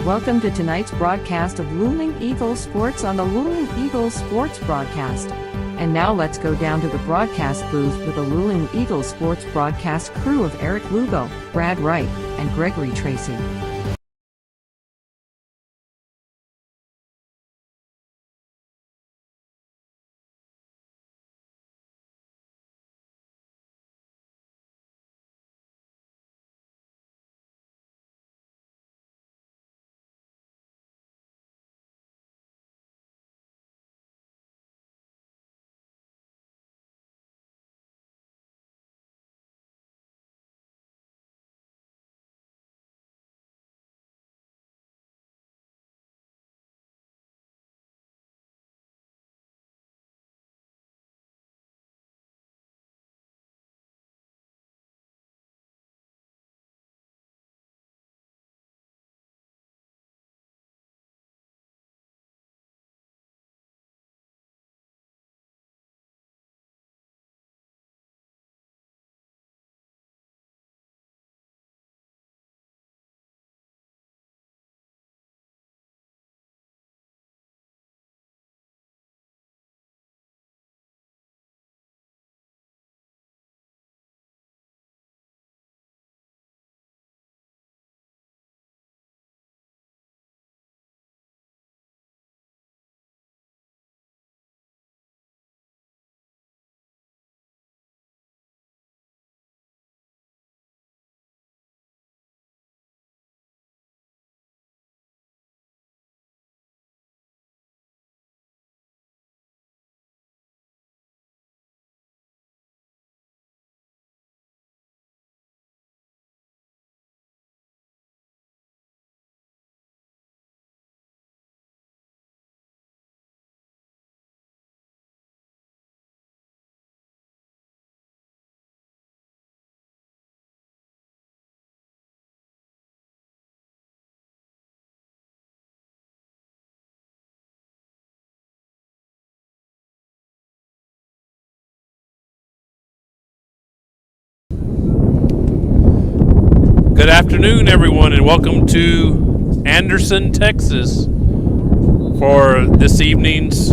Welcome to tonight's broadcast of Luling Eagles Sports on the Luling Eagles Sports broadcast. And now let's go down to the broadcast booth with the Luling Eagles Sports broadcast crew of Eric Lugo, Brad Wright, and Gregory Tracy. Good afternoon, everyone, and welcome to Anderson, Texas for this evening's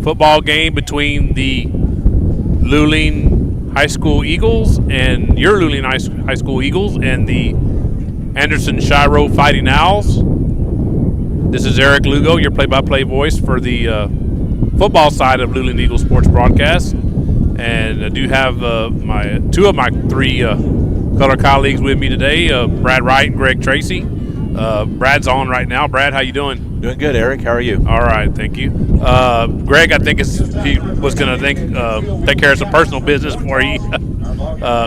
football game between the Luling High School Eagles and your Luling High School Eagles and the Anderson Shiro Fighting Owls. This is Eric Lugo, your play-by-play voice for the football side of Luling Eagles Sports broadcast, and I do have two of my three color colleagues with me today, Brad Wright and Greg Tracy. Brad's on right now. Brad, how you doing? Doing good, Eric. How are you? All right, thank you. Greg, I think he was going to take care of some personal business before he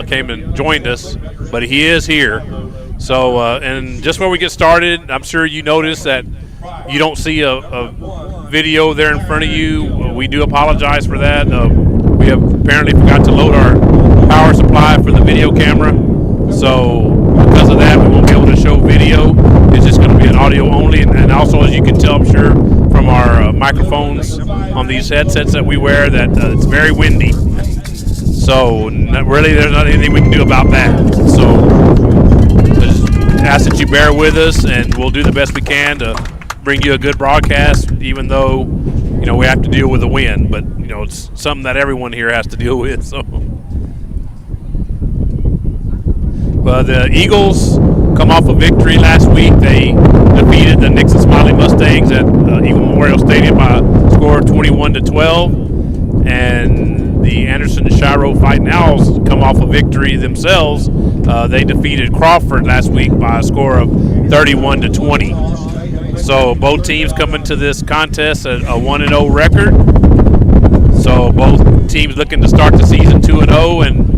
came and joined us, but he is here. So, and just before we get started, I'm sure you noticed that you don't see a video there in front of you. We do apologize for that. We have apparently forgot to load our power supply for the video camera. So because of that, we won't be able to show video. It's just going to be an audio only. And also, as you can tell, I'm sure, from our microphones on these headsets that we wear, that it's very windy. So really, there's not anything we can do about that. So just ask that you bear with us, and we'll do the best we can to bring you a good broadcast, even though, you know, we have to deal with the wind. But, you know, it's something that everyone here has to deal with. So. The Eagles come off a victory last week. They defeated the Nixon Smiley Mustangs at Eagle Memorial Stadium by a score of 21-12. And the Anderson Shiro Fighting Owls come off a victory themselves. They defeated Crawford last week by a score of 31-20. So both teams come into this contest at a 1-0 record. So both teams looking to start the season 2-0. And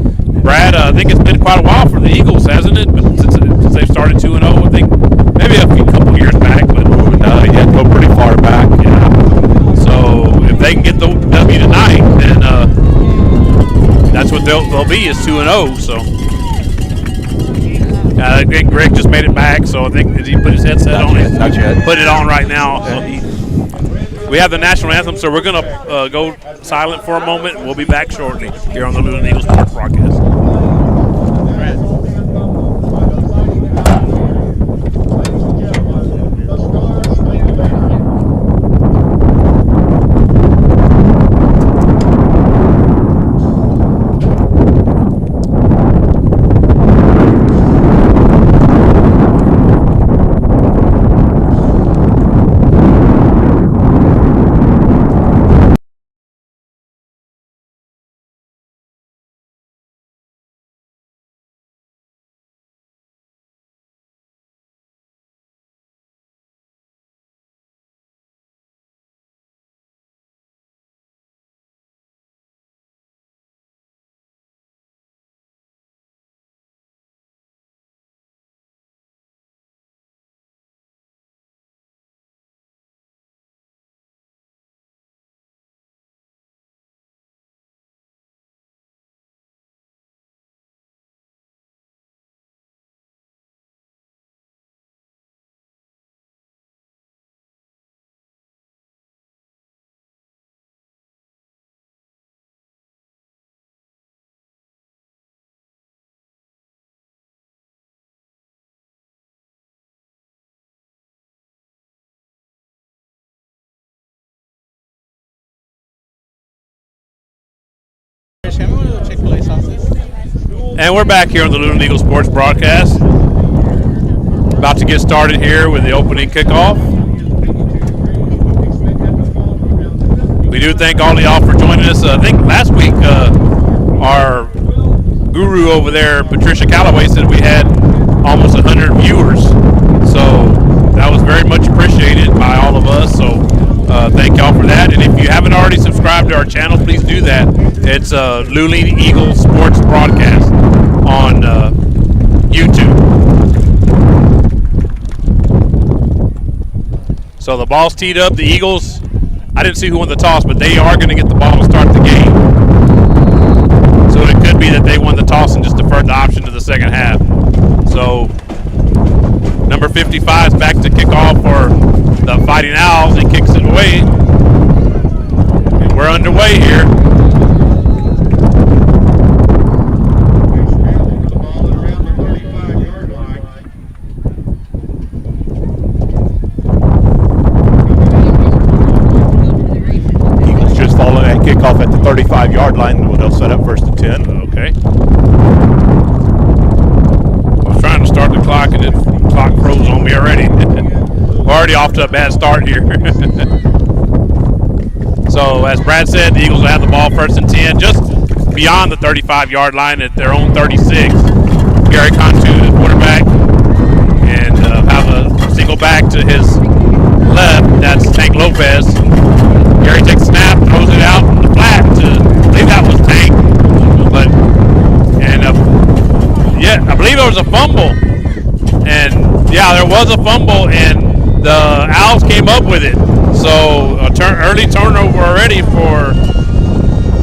Brad, I think it's been quite a while for the Eagles, hasn't it? But since they've started 2-0, I think maybe a couple years back, but Yeah, go pretty far back. Yeah. So if they can get the W tonight, then that's what they'll be, is 2-0. So I think Greg just made it back. So I think did he put his headset on? Not yet. Put it on right now. So we have the national anthem, so we're going to go silent for a moment. We'll be back shortly here on the Luling Eagles Sports broadcast. And we're back here on the Luling Eagles Sports broadcast. About to get started here with the opening kickoff. We do thank all of y'all for joining us. I think last week our guru over there, Patricia Calloway, said we had almost 100 viewers. So that was very much appreciated by all of us. So thank y'all for that. And if you haven't already subscribed to our channel, please do that. It's Luling Eagles Sports Broadcast on YouTube. So the ball's teed up. The Eagles, I didn't see who won the toss, but they are going to get the ball to start the game. So it could be that they won the toss and just deferred the option to the second half. So number 55 is back to kick off for the Fighting Owls. He kicks it away. And we're underway here. Kickoff at the 35-yard line. They'll set up 1st and 10. Okay. I was trying to start the clock, and the clock froze on me already. Already off to a bad start here. So, as Brad said, the Eagles will have the ball 1st and 10, just beyond the 35-yard line at their own 36. Gary Cantu, the quarterback, and have a single back to his left. That's Tank Lopez. Gary takes a snap, throws it out in the flat to, I believe that was Tank. But, and yeah, I believe there was a fumble. And yeah, there was a fumble, and the Owls came up with it. So, early turnover already for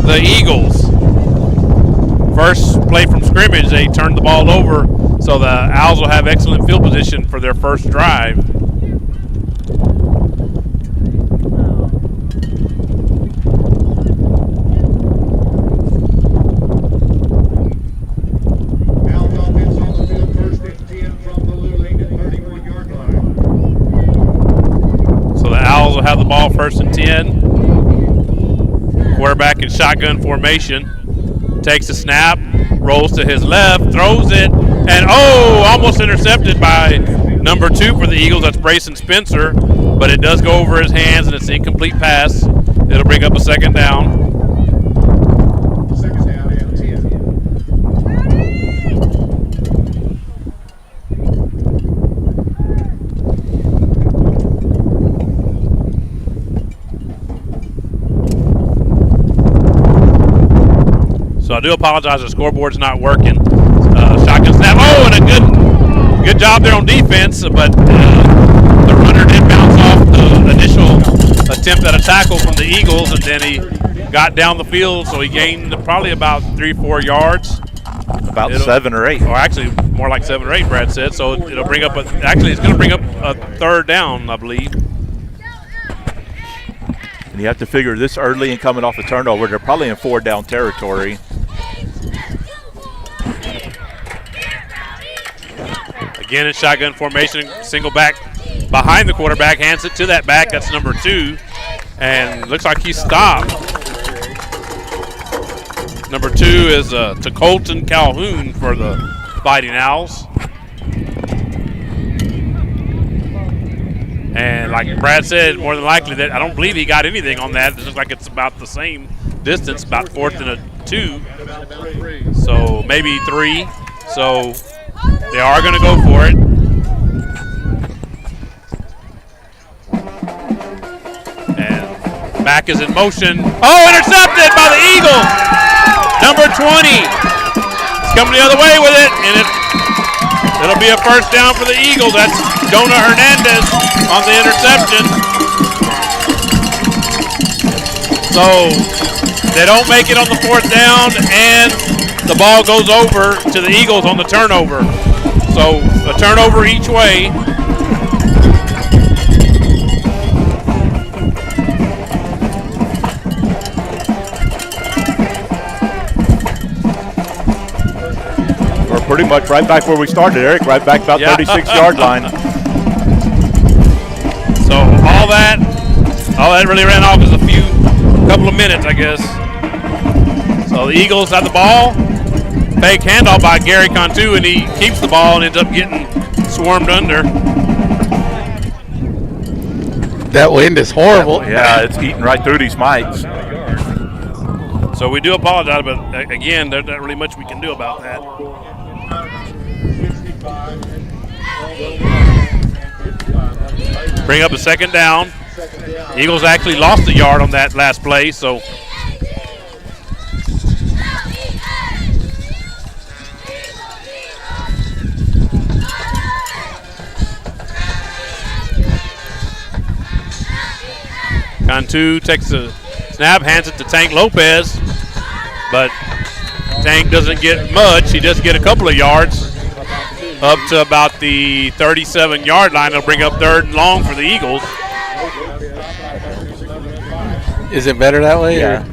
the Eagles. First play from scrimmage, they turned the ball over. So the Owls will have excellent field position for their first drive. Have the ball 1st and 10. Quarterback in shotgun formation. Takes a snap, rolls to his left, throws it, and almost intercepted by number 2 for the Eagles. That's Brayson Spencer, but it does go over his hands, and it's an incomplete pass. It'll bring up a 2nd down. So I do apologize, the scoreboard's not working. Shotgun snap. And a good job there on defense, but the runner did bounce off the initial attempt at a tackle from the Eagles, and then he got down the field, so he gained probably about 3-4 yards. About 7 or 8. Or actually, more like 7 or 8, Brad said. So it'll bring up it's going to bring up a 3rd down, I believe. And you have to figure this early and coming off a turnover, they're probably in 4-down territory. Again in shotgun formation, single back behind the quarterback, hands it to that back. That's number 2, and looks like he stopped. Number 2 is to Colton Calhoun for the Fighting Owls. And like Brad said, more than likely that I don't believe he got anything on that. It looks like it's about the same distance, about 4th and 2. So maybe 3. So they are going to go for it. And back is in motion. Intercepted by the Eagles. Number 20 is coming the other way with it, and it'll be a 1st down for the Eagles. That's Jonah Hernandez on the interception. So they don't make it on the 4th down, and the ball goes over to the Eagles on the turnover. So a turnover each way. We're pretty much right back where we started, Eric, right back about 36-yard line. So all that really ran off is a couple of minutes, I guess. So the Eagles have the ball. Fake handoff by Gary Cantu, and he keeps the ball and ends up getting swarmed under. That wind is horrible. Yeah, it's eating right through these mics. So we do apologize, but again, there's not really much we can do about that. Bring up a second down. Eagles actually lost a yard on that last play, so Cantu takes a snap, hands it to Tank Lopez, but Tank doesn't get much. He does get a couple of yards up to about the 37-yard line. They'll bring up 3rd and long for the Eagles. Is it better that way? Yeah.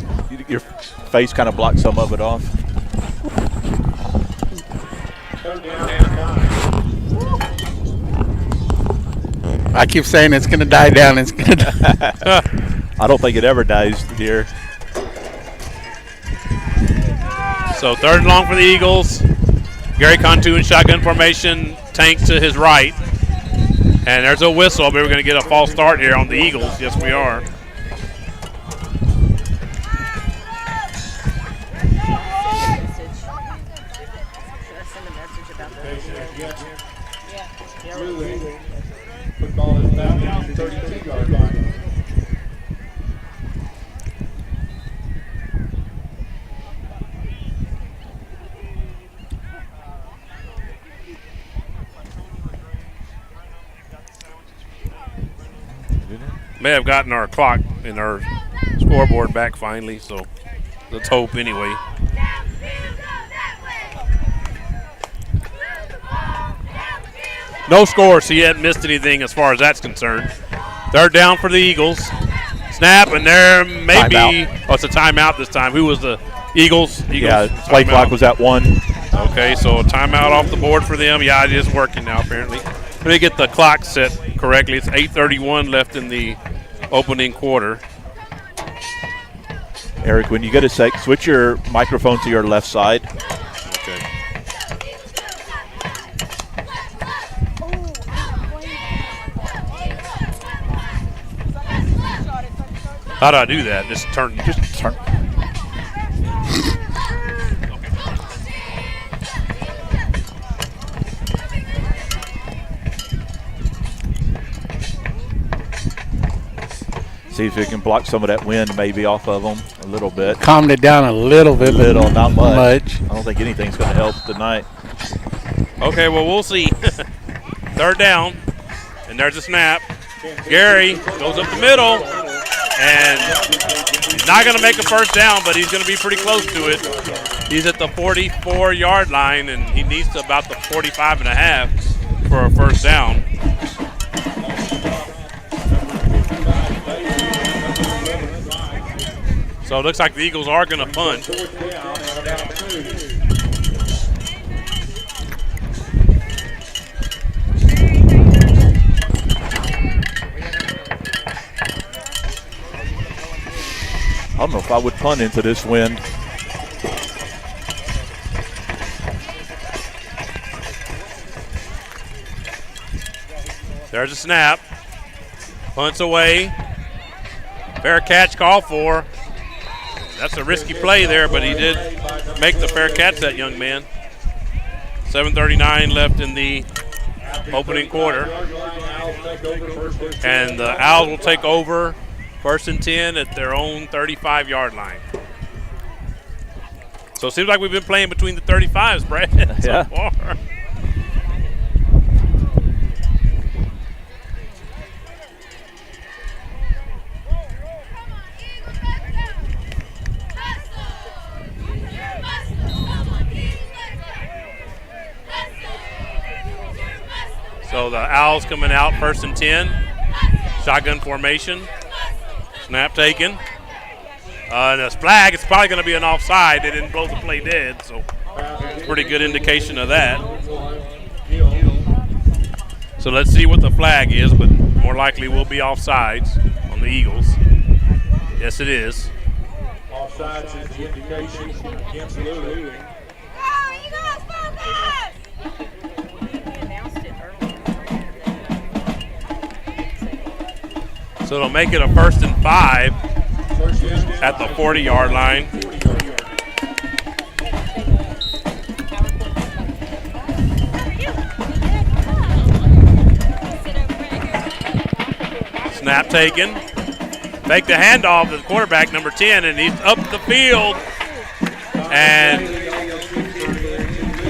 Your face kind of blocked some of it off. I keep saying it's going to die down. It's going to die. I don't think it ever dies here. So 3rd and long for the Eagles. Gary Cantu in shotgun formation. Tank to his right. And there's a whistle. But we're going to get a false start here on the Eagles. Yes, we are. Football is back at the 32-yard line. May have gotten our clock and our scoreboard back finally, so let's hope anyway. No score, so he hadn't missed anything as far as that's concerned. 3rd down for the Eagles. Snap, and there may be, it's a timeout this time. Who was the Eagles? Yeah, play clock was at 1. Okay, so a timeout off the board for them. Yeah, it is working now apparently. Let me get the clock set correctly. It's 8:31 left in the opening quarter. Eric, when you get a sec, switch your microphone to your left side. Okay. How do I do that? Just turn. See if you can block some of that wind maybe off of them a little bit. Calmed it down a little bit. Not much. I don't think anything's going to help tonight. Okay, well, we'll see. 3rd down, and there's a snap. Gary goes up the middle, and he's not going to make a 1st down, but he's going to be pretty close to it. He's at the 44-yard line, and he needs to about the 45 and a half for a 1st down. So it looks like the Eagles are going to punt. I don't know if I would punt into this wind. There's a snap. Punts away. Fair catch call for. That's a risky play there, but he did make the fair catch, that young man. 7:39 left in the opening quarter. And the Owls will take over 1st and 10 at their own 35-yard line. So it seems like we've been playing between the 35s, Brad, so far. So the Owls coming out 1st and 10. Shotgun formation. Snap taken. And a flag, it's probably going to be an offside. They didn't blow the play dead, so pretty good indication of that. So let's see what the flag is, but more likely will be offsides on the Eagles. Yes, it is. sides is the indication against Luling. So it'll make it a 1st and 5 at the 40-yard line. Snap taken. Make the handoff to the quarterback, number 10, and he's up the field and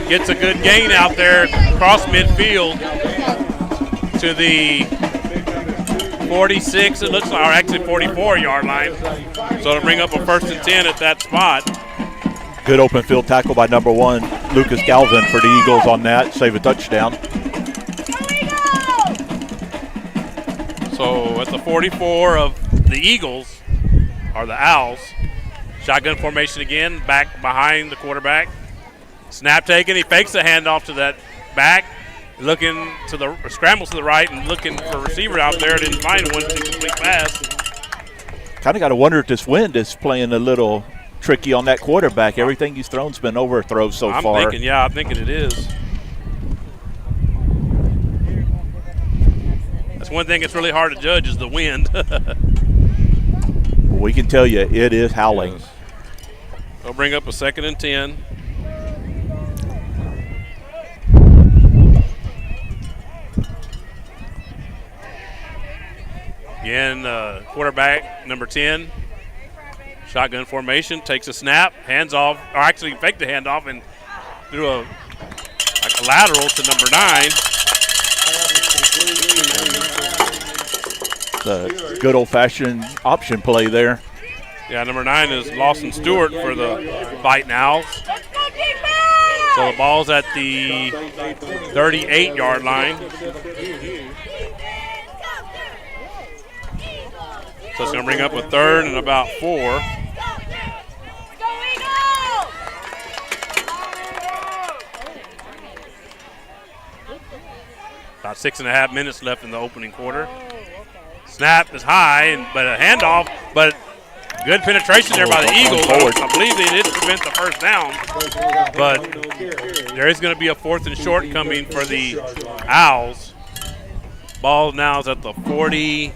gets a good gain out there across midfield to the 46, it looks like, or actually 44-yard line. So to bring up a 1st and 10 at that spot. Good open field tackle by number 1, Lucas Galvin for the Eagles on that, save a touchdown. So at the 44 of the Eagles, or the Owls, shotgun formation again, back behind the quarterback. Snap taken, he fakes the handoff to that back, looking to the, scrambles to the right and looking for a receiver out there, didn't find one to complete pass. Kind of got to wonder if this wind is playing a little tricky on that quarterback. Everything he's thrown's been overthrows so far. I'm thinking it is. That's one thing that's really hard to judge is the wind. We can tell you it is howling. Yes. They'll bring up a 2nd and 10. Again, quarterback, number 10, shotgun formation, takes a snap, hands off, or actually faked the handoff and threw a lateral to number 9. It's a good old-fashioned option play there. Yeah, number 9 is Lawson Stewart for the Fighting Owls. So the ball's at the 38-yard line. So it's going to bring up a 3rd and about 4. About 6.5 minutes left in the opening quarter. Snap is high, but a handoff, but good penetration there by the Eagles. I believe they did prevent the 1st down, but there is going to be a 4th and short coming for the Owls. Ball now is at the 36.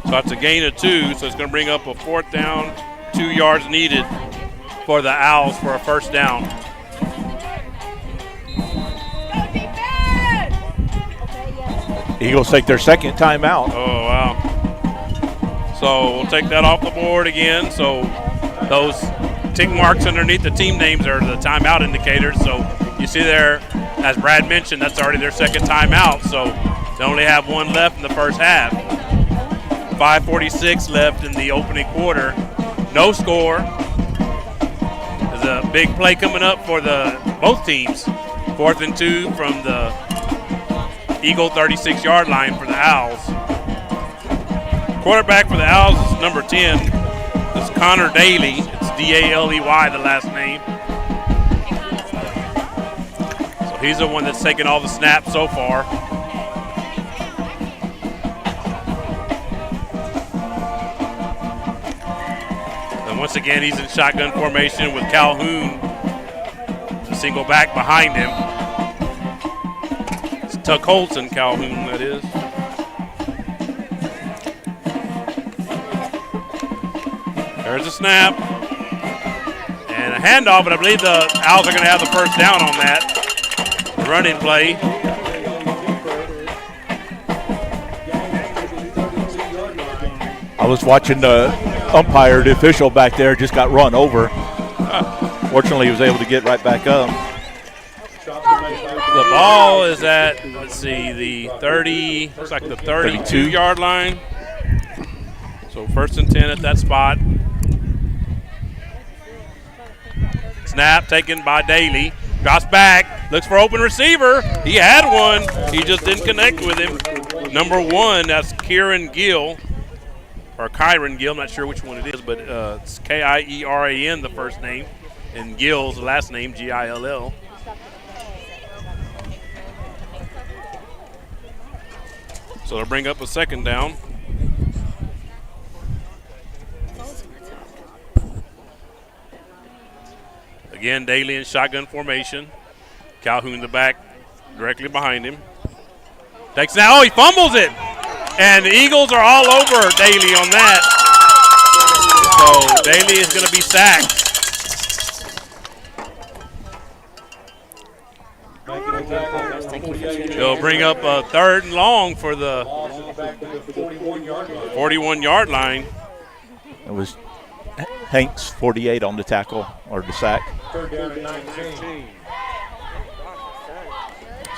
So that's a gain of 2, so it's going to bring up a 4th down, 2 yards needed for the Owls for a 1st down. Eagles take their 2nd timeout. Oh, wow. So we'll take that off the board again. So those tick marks underneath the team names are the timeout indicators. So you see there, as Brad mentioned, that's already their 2nd timeout. So they only have 1 left in the 1st half. 5:46 left in the opening quarter. No score. There's a big play coming up for both teams. 4th and 2 from the Eagle 36-yard line for the Owls. Quarterback for the Owls is number 10. It's Connor Daly. It's D-A-L-E-Y, the last name. So he's the one that's taken all the snaps so far. And once again, he's in shotgun formation with Calhoun, a single back behind him. Tuck Holton, Calhoun, that is. There's a snap. And a handoff, but I believe the Owls are going to have the 1st down on that. Running play. I was watching the umpire, the official back there, just got run over. Fortunately, he was able to get right back up. The ball is at, let's see, the 30, looks like the 32-yard line. So 1st and 10 at that spot. Snap taken by Daly. Drops back, looks for open receiver. He had one. He just didn't connect with him. Number 1, that's Kieran Gill, or Kyron Gill. I'm not sure which one it is, but it's K-I-E-R-A-N, the first name, and Gill's the last name, G-I-L-L. So they'll bring up a 2nd down. Again, Daly in shotgun formation. Calhoun in the back, directly behind him. Takes now. Oh, he fumbles it. And the Eagles are all over Daly on that. So Daly is going to be sacked. He'll bring up a 3rd and long for the 41-yard line. It was Hanks, 48 on the tackle or the sack. 3rd down and 19.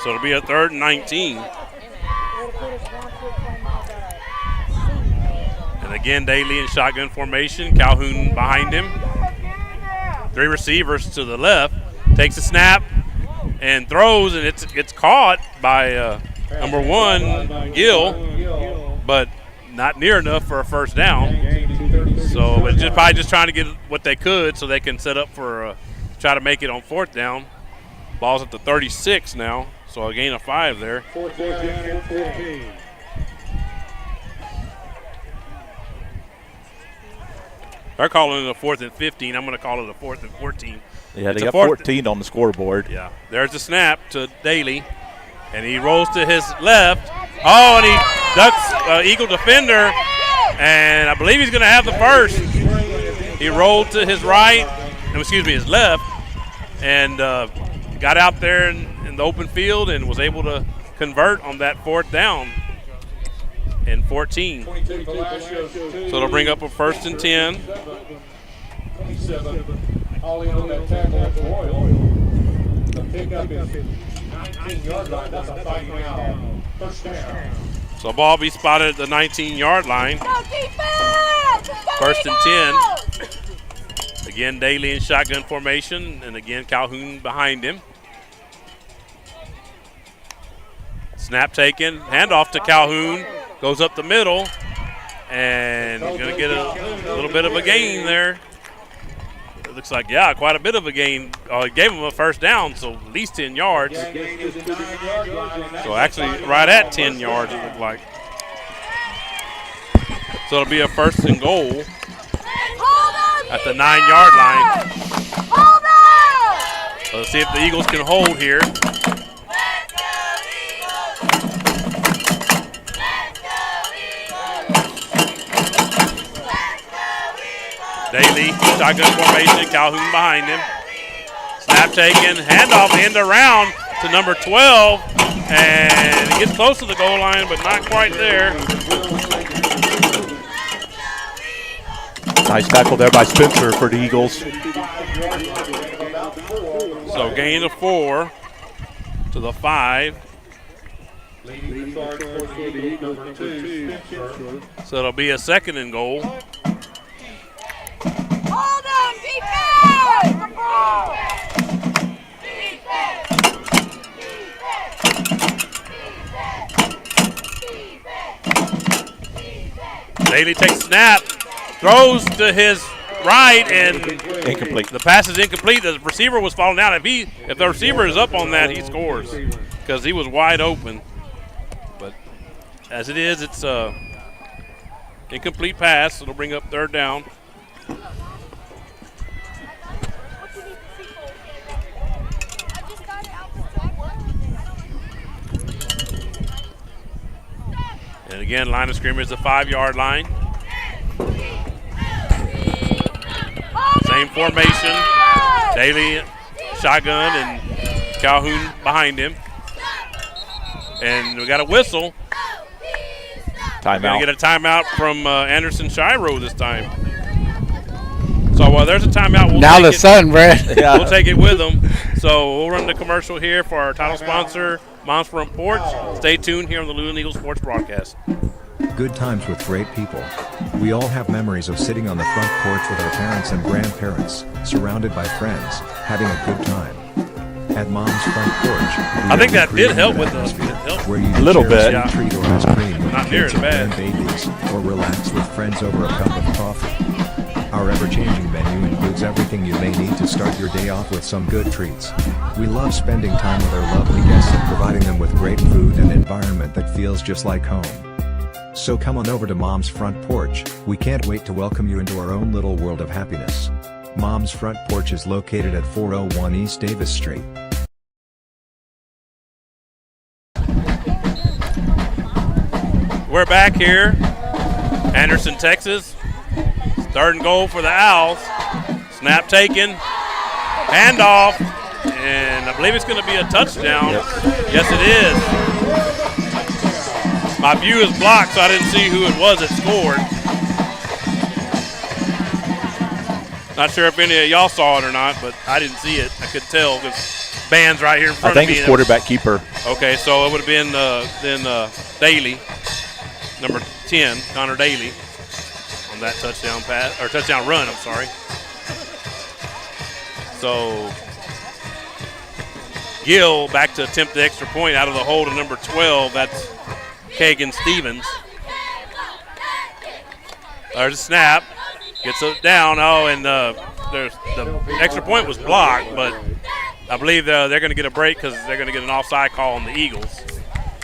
So it'll be a 3rd and 19. And again, Daly in shotgun formation. Calhoun behind him. 3 receivers to the left. Takes a snap and throws, and it's caught by number 1, Gill, but not near enough for a first down. So it's probably just trying to get what they could so they can set up for try to make it on 4th down. Ball's at the 36 now, so a gain of 5 there. 4th down and 14. They're calling it a 4th and 15. I'm going to call it a 4th and 14. Yeah, It's they a got 14 on the scoreboard. Yeah, there's the snap to Daly, and he rolls to his left. Oh, and he ducks Eagle defender, and I believe he's going to have the first. He rolled to his right, his left, and got out there in the open field and was able to convert on that 4th down and 14. So it'll bring up a 1st and 10. 27. Ollie on that tackle at the Royal. The pickup is 19-yard line. That's a 5-yard first down. So ball be spotted at the 19-yard line. 1st and 10. Again, Daly in shotgun formation, and again, Calhoun behind him. Snap taken, handoff to Calhoun, goes up the middle, and going to get a little bit of a gain there. It looks like, yeah, quite a bit of a gain. He gave him a first down, so at least 10 yards. So actually right at 10 yards, it looked like. So it'll be a 1st and goal at the 9-yard line. So let's see if the Eagles can hold here. Daly, shotgun formation, Calhoun behind him. Snap taken, handoff, end around to number 12, and he gets close to the goal line, but not quite there. Nice tackle there by Spencer for the Eagles. So gain of 4 to the 5. So it'll be a 2nd and goal. Hold on, defense! Daly takes snap, throws to his right, and Incomplete. the pass is incomplete. The receiver was falling out. If the receiver is up on that, he scores because he was wide open. But as it is, it's a incomplete pass. It'll bring up 3rd down. And again, line of scrimmage is the 5-yard line. Same formation. Daly shotgun and Calhoun behind him. And we got a whistle. We're going to get a timeout from Anderson Shiro this time. So while there's a timeout, we'll Now take the it. sun, Brad. Yeah. We'll take it with them. So we'll run the commercial here for our title sponsor, Mom's Front Porch. Stay tuned here on the Luling Eagles Sports Broadcast. Good times with great people. We all have memories of sitting on the front porch with our parents and grandparents, surrounded by friends, having a good time. At Mom's Front Porch, I think that did help with the where you A little share bit. a treat or ice cream with Not near kids as or bad. grandbabies, or relax with friends over a cup of coffee. Our ever-changing menu includes everything you may need to start your day off with some good treats. We love spending time with our lovely guests and providing them with great food and environment that feels just like home. So come on over to Mom's Front Porch. We can't wait to welcome you into our own little world of happiness. Mom's front porch is located at 401 East Davis Street. We're back here, Anderson, Texas. Third and goal for the Owls. Snap taken, handoff, and I believe it's going to be a touchdown. Yes, it is. My view is blocked, so I didn't see who it was that scored. Not sure if any of y'all saw it or not, but I didn't see it. I could tell because band's right here in front of me. I think it's quarterback keeper. Okay, so it would have been Daly, number 10, Connor Daly, on that touchdown pass or touchdown run. I'm sorry. So Gill back to attempt the extra point out of the hold of number 12. That's Kagan Stevens. There's a snap. Gets it down. Oh, and the extra point was blocked, but I believe they're going to get a break because they're going to get an offside call on the Eagles.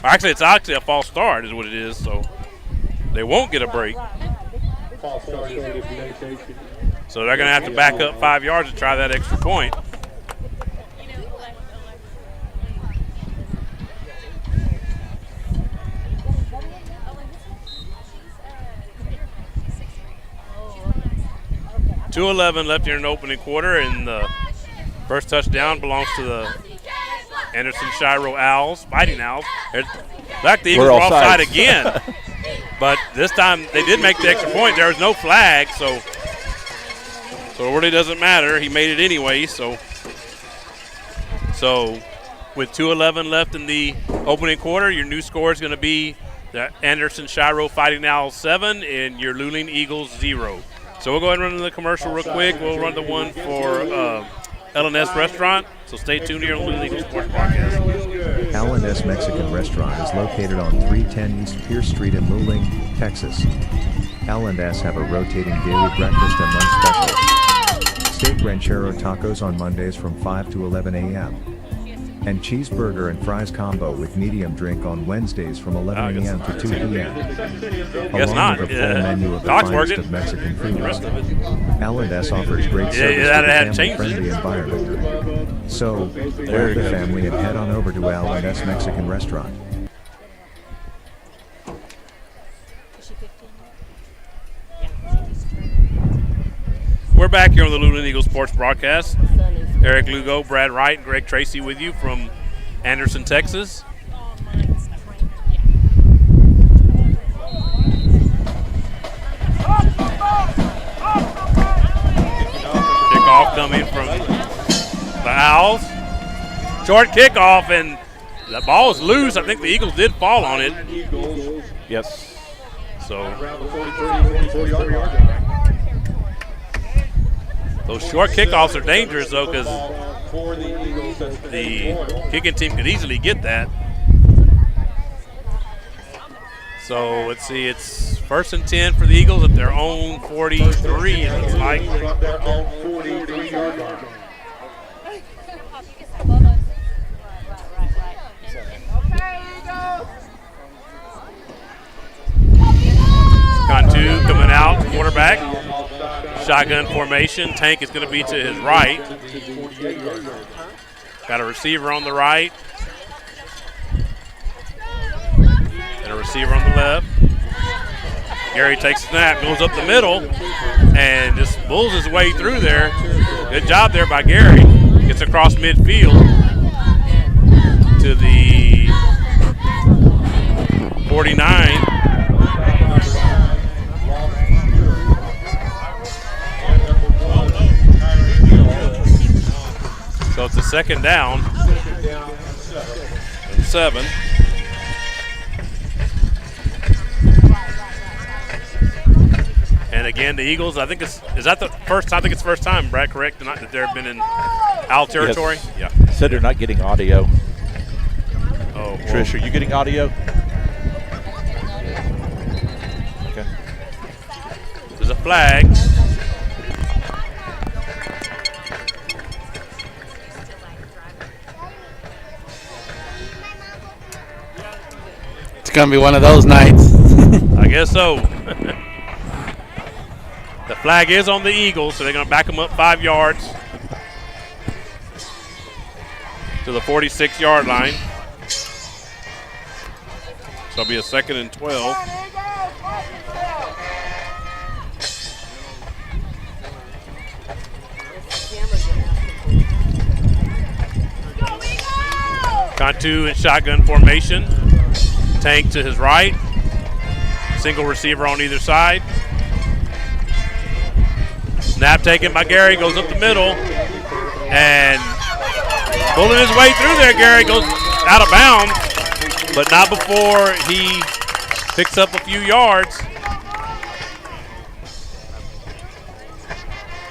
Or actually, it's actually a false start is what it is, so they won't get a break. So they're going to have to back up 5 yards to try that extra point. .2:11 left here in the opening quarter, and the first touchdown belongs to the Anderson Shiro Owls, Fighting Owls. In fact, the Eagles were offside again. But this time they did make the extra point. There was no flag, so it really doesn't matter. He made it anyway. So with 2:11 left in the opening quarter, your new score is going to be the Anderson Shiro Fighting Owls 7 and your Luling Eagles 0. So we'll go ahead and run the commercial real quick. We'll run the one for L&S Restaurant. So stay tuned here on Luling Eagles Sports Broadcast. L&S Mexican Restaurant is located on 310 East Pierce Street in Luling, Texas. L&S have a rotating daily breakfast and lunch specials. Steak ranchero tacos on Mondays from 5 to 11 a.m. And cheeseburger and fries combo with medium drink on Wednesdays from 11 a.m. to 2 p.m. Along with a full menu of the finest of Mexican food. L&S offers great service with a family-friendly environment. So, grab the family and head on over to L&S Mexican Restaurant. We're back here on the Luling Eagles Sports Broadcast. Eric Lugo, Brad Wright, and Greg Tracy with you from Anderson, Texas. Kickoff coming from the Owls. Short kickoff, and the ball is loose. I think the Eagles did fall on it. Yes. So those short kickoffs are dangerous, though, because the kicking team could easily get that. So let's see, it's 1st and 10 for the Eagles at their own 43, it looks like. Cantu coming out, quarterback. Shotgun formation. Tank is going to be to his right. Got a receiver on the right. And a receiver on the left. Gary takes a snap, goes up the middle, and just bulls his way through there. Good job there by Gary. Gets across midfield to the 49. So it's a second down and 7. And again, the Eagles, I think is that the first time? I think it's the first time, Brad, correct? That they've been in Owl territory? Yes. Yeah. Said they're not getting audio. Oh, Trish, are you getting audio? Okay. There's a flag. It's going to be one of those nights. I guess so. The Flag is on the Eagles, so they're going to back them up 5 yards to the 46-yard line. So it'll be a 2nd and 12. Cantu in shotgun formation. Tank to his right. Single receiver on either side. Snap taken by Gary, goes up the middle. And pulling his way through there, Gary goes out of bounds, but not before he picks up a few yards.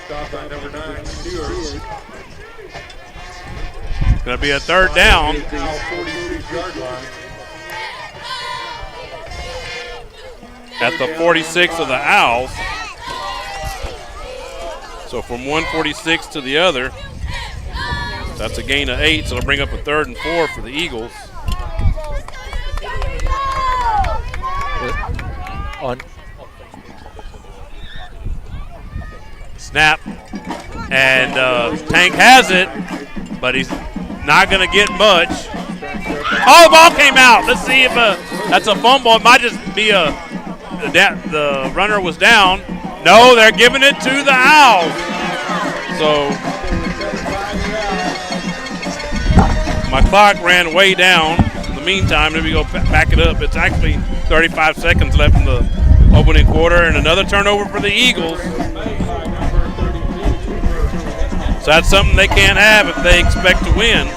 Stop by number 9, Stewart. It's going to be a 3rd down. 46-yard line. At the 46 of the Owls. So from 146 to the other, that's a gain of 8, so it'll bring up a 3rd and 4 for the Eagles. On Snap, and Tank has it, but he's not going to get much. Oh, the ball came out. Let's see if that's a fumble. It might just be the runner was down. No, they're giving it to the Owls. So my clock ran way down. In the meantime, let me go back it up. It's actually 35 seconds left in the opening quarter, and another turnover for the Eagles. So that's something they can't have if they expect to win.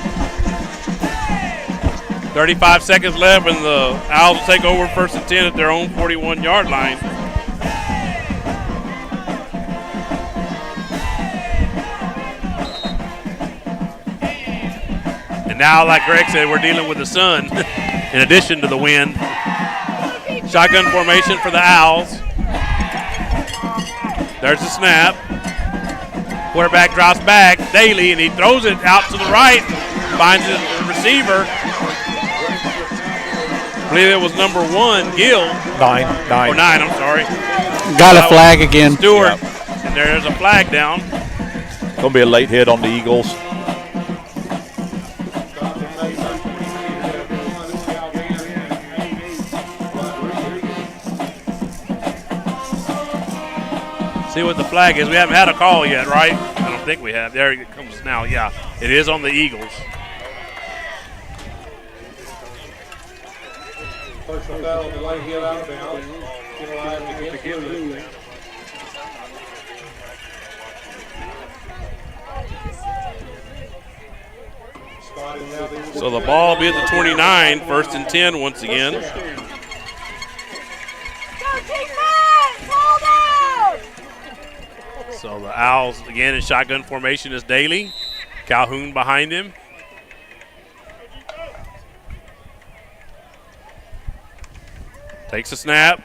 35 seconds left, and the Owls will take over 1st and 10 at their own 41-yard line. And now, like Greg said, we're dealing with the sun in addition to the wind. Shotgun formation for the Owls. There's the snap. Quarterback drops back, Daly, and he throws it out to the right, finds his receiver. I believe it was number 1, Gill. 9. Or 9, I'm sorry. Got a flag again. Stewart. And there's a flag down. Going to be a late hit on the Eagles. See what the flag is. We haven't had a call yet, right? I don't think we have. There it comes now. Yeah, it is on the Eagles. Personal foul, delay hit out of bounds. Penalized against Luling. So the ball will be at the 29, 1st and 10 once again. Go, Team Man! Hold out! So the Owls again in shotgun formation is Daly. Calhoun behind him. Takes a snap.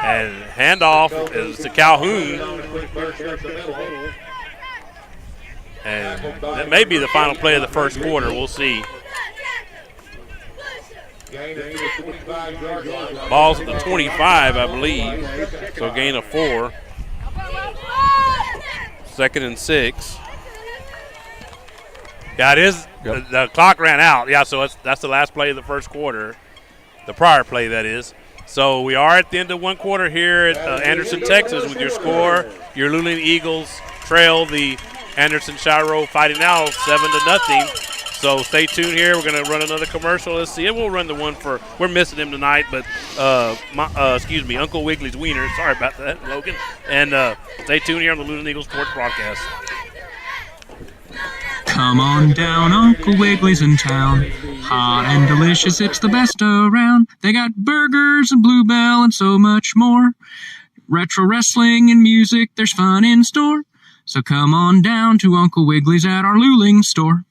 And handoff is to Calhoun. And that may be the final play of the first quarter. We'll see. Ball's at the 25, I believe. So gain of 4. 2nd and 6. Yeah, it is. Yep. The clock ran out. Yeah, so that's the last play of the first quarter. The prior play, that is. So we are at the end of one quarter here at Anderson, Texas, with your score. Your Luling Eagles trail the Anderson Shiro Fighting Owls 7-0. So stay tuned here. We're going to run another commercial. Let's see. And we'll run the one for, we're missing him tonight, but, Uncle Wiggly's Wiener. Sorry about that, Logan. And stay tuned here on the Luling Eagles Sports Broadcast. Come on down, Uncle Wiggly's in town. Hot and delicious, it's the best around. They got burgers and Bluebell and so much more. Retro wrestling and music, there's fun in store. So come on down to Uncle Wiggly's at our Luling store.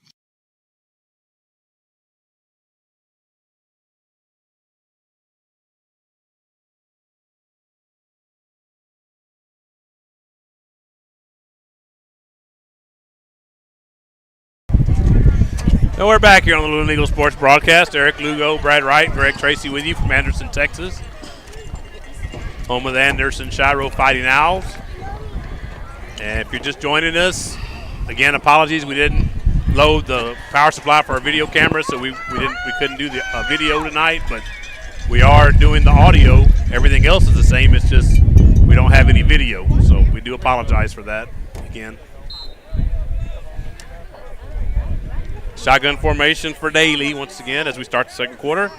And we're back here on the Luling Eagles Sports Broadcast. Eric Lugo, Brad Wright, Greg Tracy with you from Anderson, Texas. Home of the Anderson Shiro Fighting Owls. And if you're just joining us, again, apologies, we didn't load the power supply for our video camera, so we couldn't do the video tonight, but we are doing the audio. Everything else is the same, it's just we don't have any video, so we do apologize for that again. Shotgun formation for Daly once again as we start the second quarter.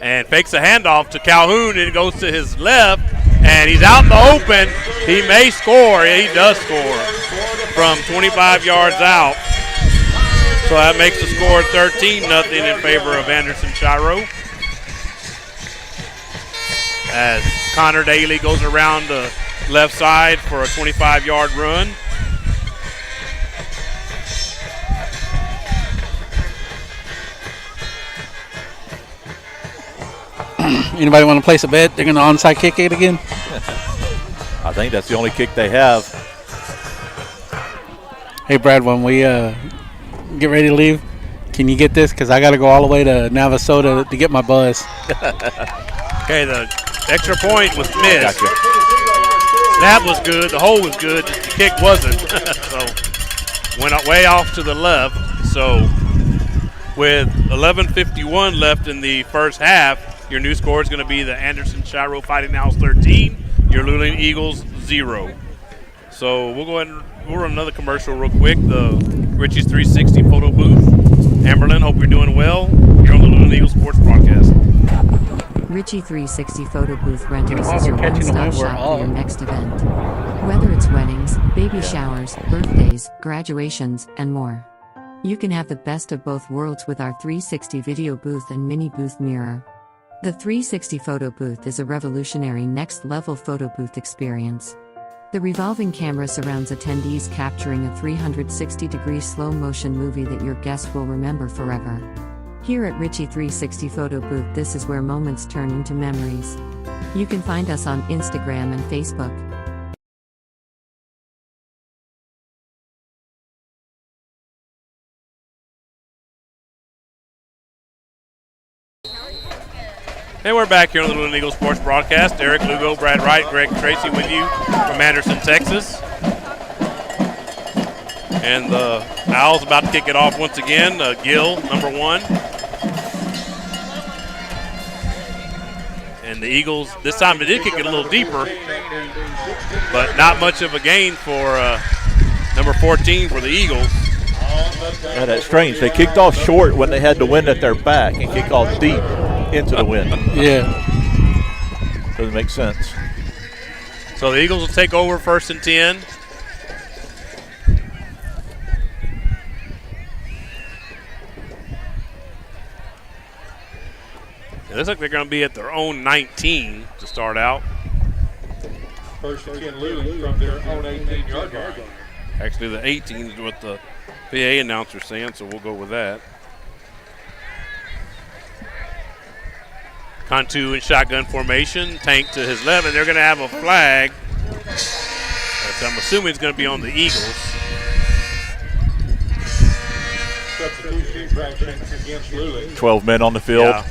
And fakes a handoff to Calhoun, and it goes to his left, and he's out in the open. He may score. Yeah, he does score from 25 yards out. So that makes the score 13-0 in favor of Anderson Shiro. As Connor Daly goes around the left side for a 25-yard run. Anybody want to place a bet? They're going to onside kick it again? I think that's the only kick they have. Hey, Brad, when we get ready to leave, can you get this? Because I got to go all the way to Navasota to get my bus. Okay, the extra point was missed. Gotcha. Snap was good. The hole was good. Just the kick wasn't. So went way off to the left. So with 11:51 left in the first half, your new score is going to be the Anderson Shiro Fighting Owls 13, your Luling Eagles 0. So we'll go ahead and we'll run another commercial real quick. The Richie's 360 photo booth. Amberlyn, hope you're doing well. You're on the Luling Eagles Sports Broadcast. Richie 360 Photo Booth Rentals is your one-stop shop for your next event. Whether it's weddings, baby showers, birthdays, graduations, and more. You can have the best of both worlds with our 360 video booth and mini booth mirror. The 360 photo booth is a revolutionary next-level photo booth experience. The revolving camera surrounds attendees, capturing a 360-degree slow-motion movie that your guests will remember forever. Here at Richie 360 Photo Booth, this is where moments turn into memories. You can find us on Instagram and Facebook. And we're back here on the Luling Eagles Sports Broadcast. Eric Lugo, Brad Wright, Greg Tracy with you from Anderson, Texas. And the Owls about to kick it off once again. Gill, number 1. And the Eagles, this time they did kick it a little deeper, but not much of a gain for number 14 for the Eagles. Yeah, that's strange. They kicked off short when they had the wind at their back and kicked off deep into the wind. Yeah. Doesn't make sense. So the Eagles will take over 1st and 10. It looks like they're going to be at their own 19 to start out. 1st and 10 Luling from their own 18-yard line. Actually, the 18 is what the PA announcer's saying, so we'll go with that. Cantu in shotgun formation, Tank to his left, and they're going to have a flag. So I'm assuming it's going to be on the Eagles. Substitution infraction against Luling. 12 men on the field. Yeah.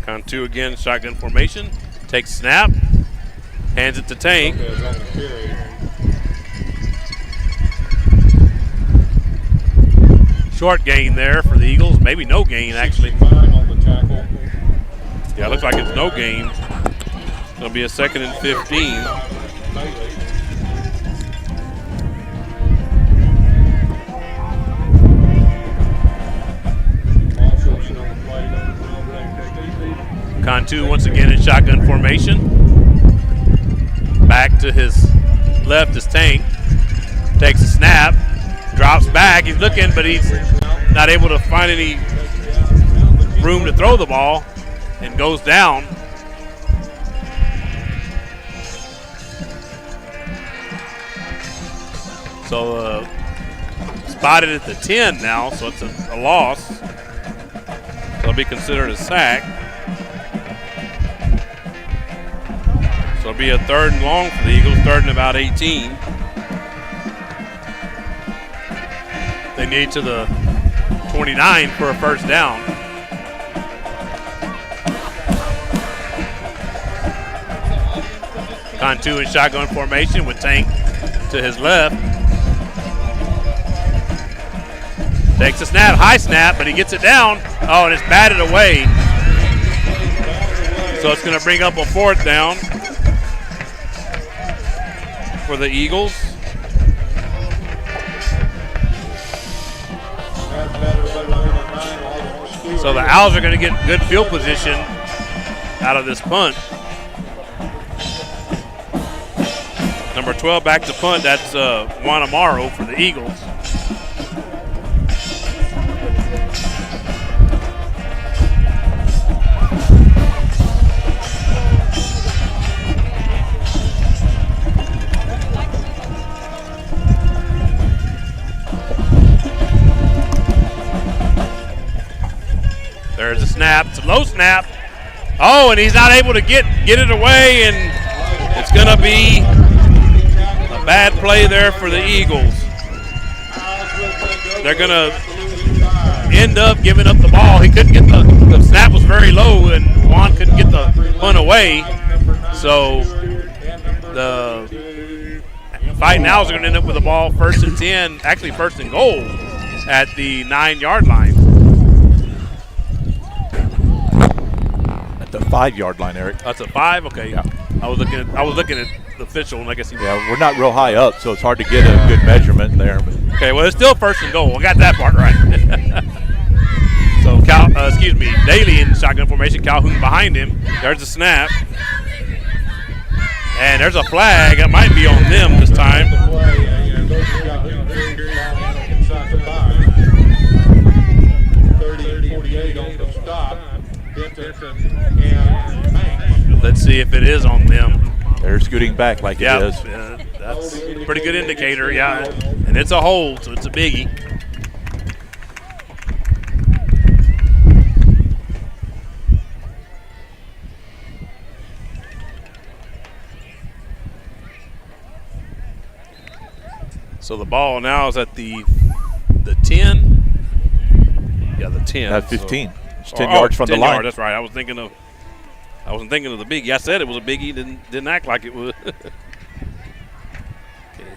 Cantu again, shotgun formation. Takes snap, hands it to Tank. Short gain there for the Eagles. Maybe no gain, actually. Yeah, it looks like it's no gain. It's going to be a 2nd and 15. Cantu once again in shotgun formation. Back to his left is Tank. Takes a snap. Drops back. He's looking, but he's not able to find any room to throw the ball and goes down. So spotted at the 10 now, so it's a loss. It'll be considered a sack. So it'll be a 3rd and long for the Eagles, 3rd and about 18. They need to the 29 for a first down. On 2 in shotgun formation with Tank to his left. Takes a snap, high snap, but he gets it down. Oh, and it's batted away. So it's going to bring up a 4th down for the Eagles. So the Owls are going to get good field position out of this punt. Number 12 back to punt. That's Juan Amaro for the Eagles. There's a snap. It's a low snap. Oh, and he's not able to get it away, and it's going to be a bad play there for the Eagles. They're going to end up giving up the ball. He couldn't get the snap was very low, and Juan couldn't get the punt away. So the Fighting Owls are going to end up with the ball 1st and 10, actually 1st and goal at the 9-yard line. The 5-yard line, Eric. That's a 5. Okay. Yeah. I was looking at the official, and I guess we're not real high up, so it's hard to get a good measurement there. But. Okay. Well, it's still 1st and goal. I got that part right. So Daly in shotgun formation. Calhoun behind him. There's a snap, and there's a flag. That might be on them this time. Let's see if it is on them. They're scooting back like it is. That's a pretty good indicator, yeah. And it's a hold, so it's a biggie. So the ball now is at the 10. Yeah, the 10. At 15. So. It's 10 yards from 10 the line. Yards, that's right. I wasn't thinking of the biggie. I said it was a biggie. Didn't act like it was. Okay,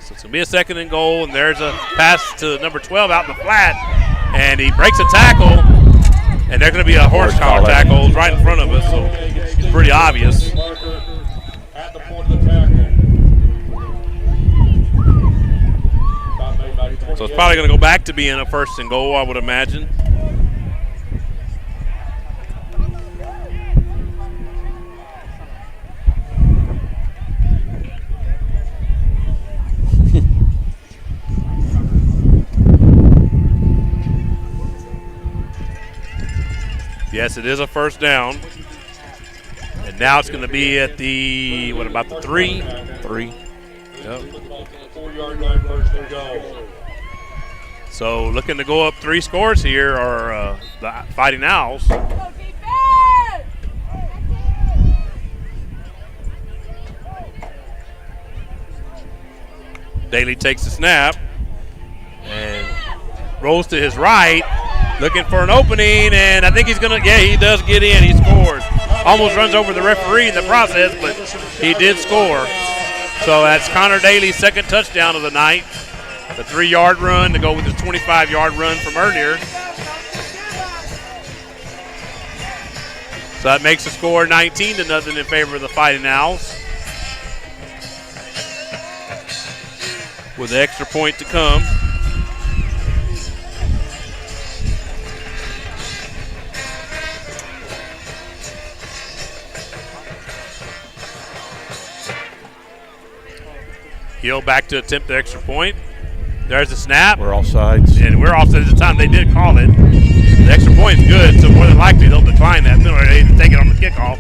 so it's gonna be a 2nd and goal, and there's a pass to number 12 out in the flat, and he breaks a tackle, and there's gonna be a horse collar tackle right in front of us. So it's pretty obvious. So it's probably gonna go back to being a 1st and goal, I would imagine. Yes, it is a 1st down. And now it's going to be at the, what about the 3? 3. Yep. So looking to go up 3 scores here are the Fighting Owls. Daly takes the snap and rolls to his right. Looking for an opening, and I think he's going to, he does get in. He scores. Almost runs over the referee in the process, but he did score. So that's Connor Daly's 2nd touchdown of the night. The 3-yard run to go with his 25-yard run from earlier. So that makes the score 19-0 in favor of the Fighting Owls. With the extra point to come. Hill back to attempt the extra point. There's the snap. We're offsides. And we're offside at the time. They did call it. The extra point is good, so more than likely they'll decline that penalty. They take it on the kickoff.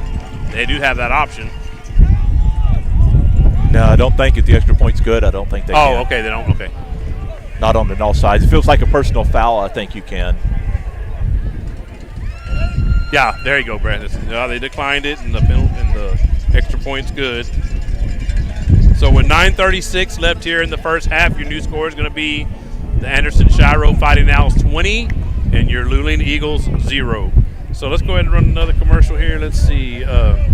They do have that option. No, I don't think if the extra point's good, I don't think they can. Oh, okay, they don't. Okay. Not on the offsides. It feels like a personal foul. I think you can. Yeah, there you go, Brandon. They declined it, and the penalty and the extra point's good. So with 9:36 left here in the first half, your new score is going to be the Anderson Shiro Fighting Owls 20 and your Luling Eagles 0. So let's go ahead and run another commercial here. Let's see. I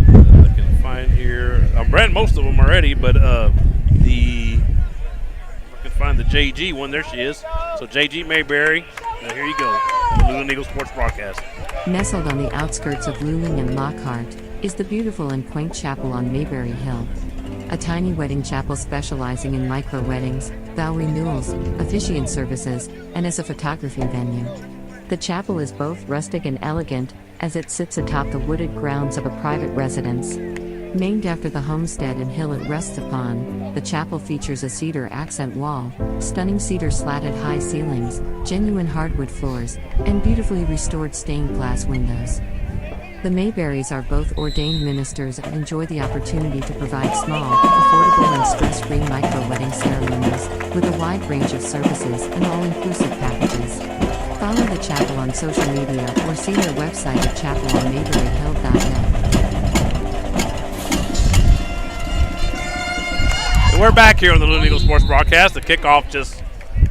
can find here. I've read most of them already, but I can find the JG one. There she is. So JG Mayberry. Now here you go. The Luling Eagles Sports Broadcast. Nestled on the outskirts of Luling and Lockhart is the beautiful and quaint chapel on Mayberry Hill. A tiny wedding chapel specializing in micro-weddings, vow renewals, officiant services, and as a photography venue. The chapel is both rustic and elegant, as it sits atop the wooded grounds of a private residence. Named after the homestead and hill it rests upon, the chapel features a cedar accent wall, stunning cedar slatted high ceilings, genuine hardwood floors, and beautifully restored stained glass windows. The Mayberries are both ordained ministers and enjoy the opportunity to provide small, affordable, and stress-free micro-wedding ceremonies, with a wide range of services and all-inclusive packages. Follow the chapel on social media or see their website at chapelonmayberryhill.net. We're back here on the Luling Eagles Sports Broadcast. The kickoff just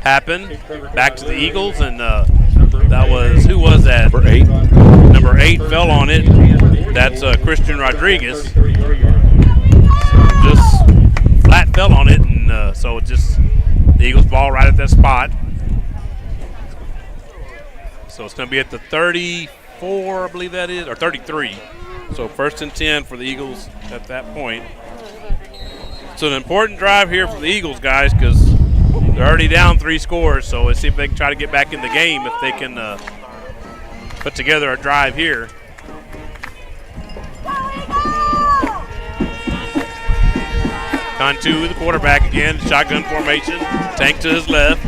happened. Back to the Eagles, and that was, who was that? Number 8. Number 8 fell on it. That's Christian Rodriguez. Just flat fell on it, and so it just, the Eagles ball right at that spot. So it's going to be at the 34, I believe that is, or 33. So 1st and 10 for the Eagles at that point. It's an important drive here for the Eagles, guys, because they're already down 3 scores. So let's see if they can try to get back in the game, if they can put together a drive here. Cantu, the quarterback again, shotgun formation, Tank to his left.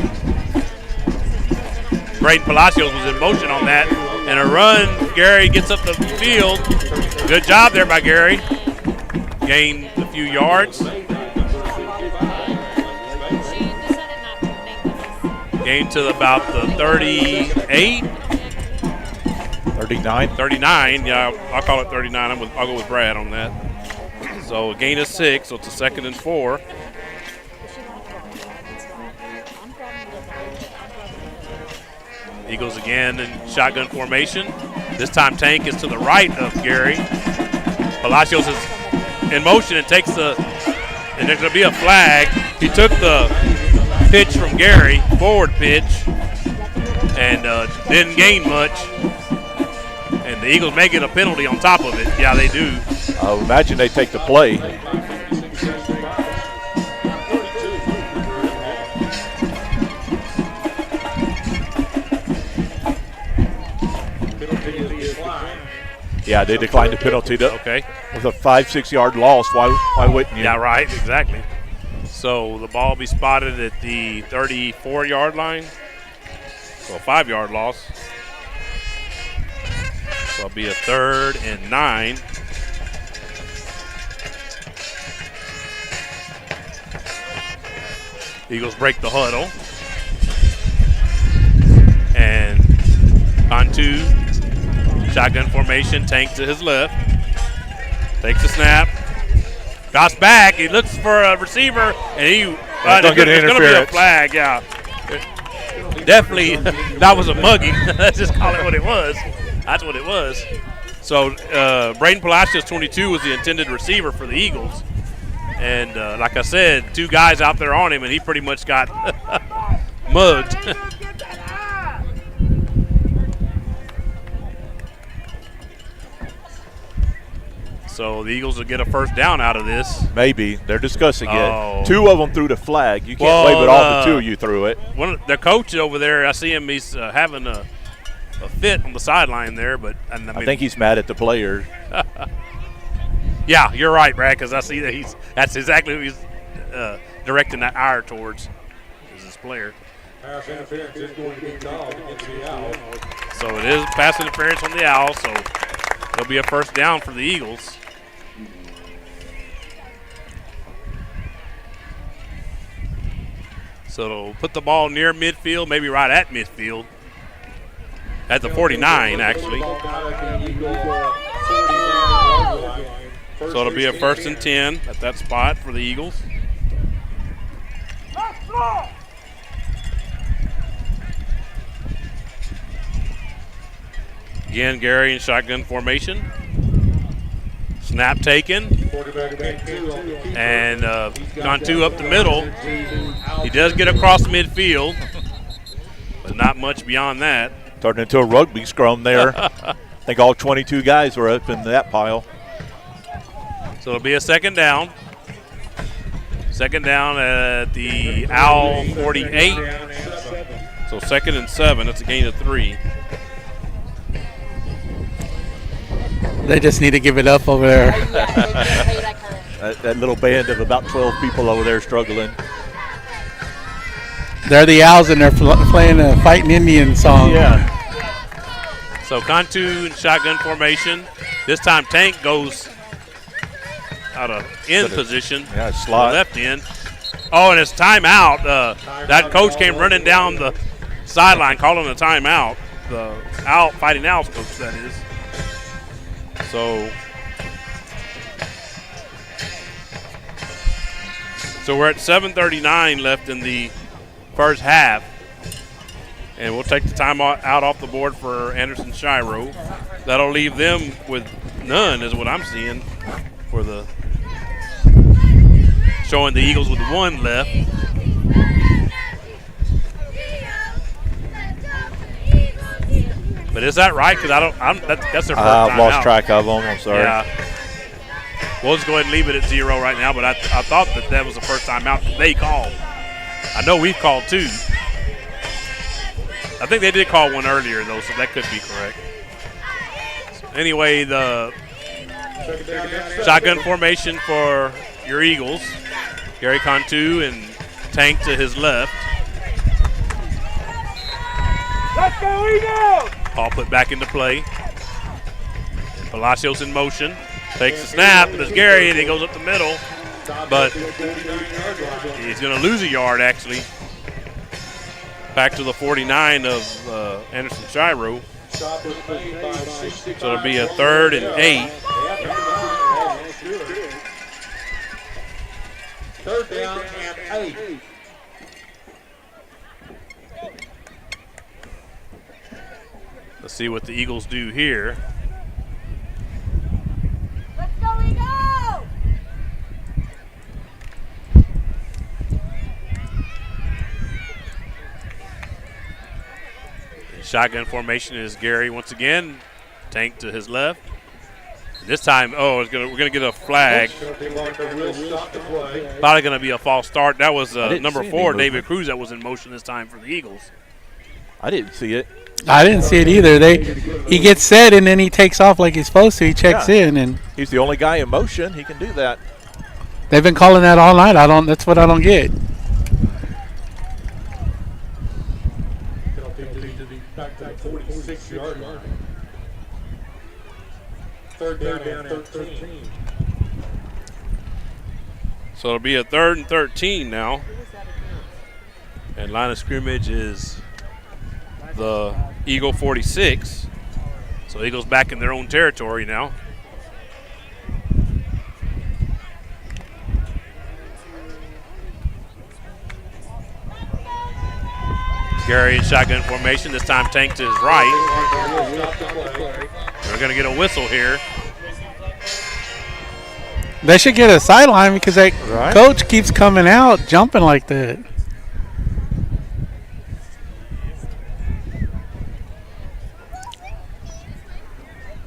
Braden Palacios was in motion on that, and a run. Gary gets up the field. Good job there by Gary. Gained a few yards. Gained to about the 38. 39. 39, yeah, I'll call it 39. I'll go with Brad on that. So a gain of 6, so it's a 2nd and 4. Eagles again in shotgun formation. This time Tank is to the right of Gary. Palacios is in motion and takes and there's going to be a flag. He took the pitch from Gary, forward pitch, and didn't gain much. And the Eagles may get a penalty on top of it. Yeah, they do. I would imagine they take the play. Yeah, they declined the penalty. Okay. With a 5-6 yard loss, why wouldn't you? Yeah, right, exactly. So the ball will be spotted at the 34-yard line. So a 5-yard loss. So it'll be a 3rd and 9. Eagles break the huddle. And Cantu, shotgun formation, Tank to his left. Takes a snap. Goss back. He looks for a receiver, and there's going to be a flag, yeah. Definitely, that was a mugging. Let's just call it what it was. That's what it was. So Braden Palacios, 22, was the intended receiver for the Eagles. And like I said, 2 guys out there on him, and he pretty much got mugged. So the Eagles will get a first down out of this. Maybe. They're discussing it. 2 of them threw the flag. You can't wave it off the 2 of you threw it. Their coach over there, I see him, he's having a fit on the sideline there. But I think he's mad at the players. Yeah, you're right, Brad, because I see that that's exactly who he's directing that ire towards, is this player. Pass interference is going to be called against the Owls. So it is pass interference on the Owls, so there'll be a first down for the Eagles. So they'll put the ball near midfield, maybe right at midfield. At the 49, actually. So it'll be a 1st and 10 at that spot for the Eagles. Again, Gary in shotgun formation. Snap taken. And gone 2 up the middle. He does get across midfield, but not much beyond that. Turned into a rugby scrum there. I think all 22 guys were up in that pile. So it'll be a 2nd down. 2nd down at the Owl 48. So 2nd and 7. That's a gain of 3. They just need to give it up over there. that little band of about 12 people over there struggling. They're the Owls and they're playing a Fighting Indian song. Yeah. So Cantu in shotgun formation. This time Tank goes out of end position. Yeah, slot. Left end. Oh, and it's timeout. That coach came running down the sideline calling a timeout. The Fighting Owls coach, that is. So we're at 7:39 left in the first half. And we'll take the timeout out off the board for Anderson Shiro. That'll leave them with none, is what I'm seeing, for the showing the Eagles with 1 left. But is that right? Because that's their first time I've lost out. track of them. I'm sorry. Yeah. We'll just go ahead and leave it at 0 right now. But I thought that was the first time out that they called. I know we've called 2. I think they did call 1 earlier though, so that could be correct. So anyway, the shotgun formation for your Eagles. Gary Cantu and Tank to his left. Let's go, Eagles! Paul put back into play. Palacios in motion. Takes the snap. There's Gary, and he goes up the middle. But he's going to lose a yard, actually. Back to the 49 of Anderson Shiro. So it'll be a 3rd and 8. 3rd down and 8. Let's see what the Eagles do here. Let's go, Eagles! Shotgun formation is Gary once again. Tank to his left. This time, we're gonna get a flag. Probably gonna be a false start. That was number 4, David Cruz, that was in motion this time for the Eagles. I didn't see it. I didn't see it either. He gets set and then he takes off like he's supposed to. He checks in and he's the only guy in motion. He can do that. They've been calling that all night. That's what I don't get. Back to the 46-yard line. 3rd down and 13. So it'll be a 3rd and 13 now. And line of scrimmage is the Eagle 46. So Eagles back in their own territory now. Gary in shotgun formation. This time Tank to his right. We're going to get a whistle here. They should get a sideline because that coach keeps coming out jumping like that.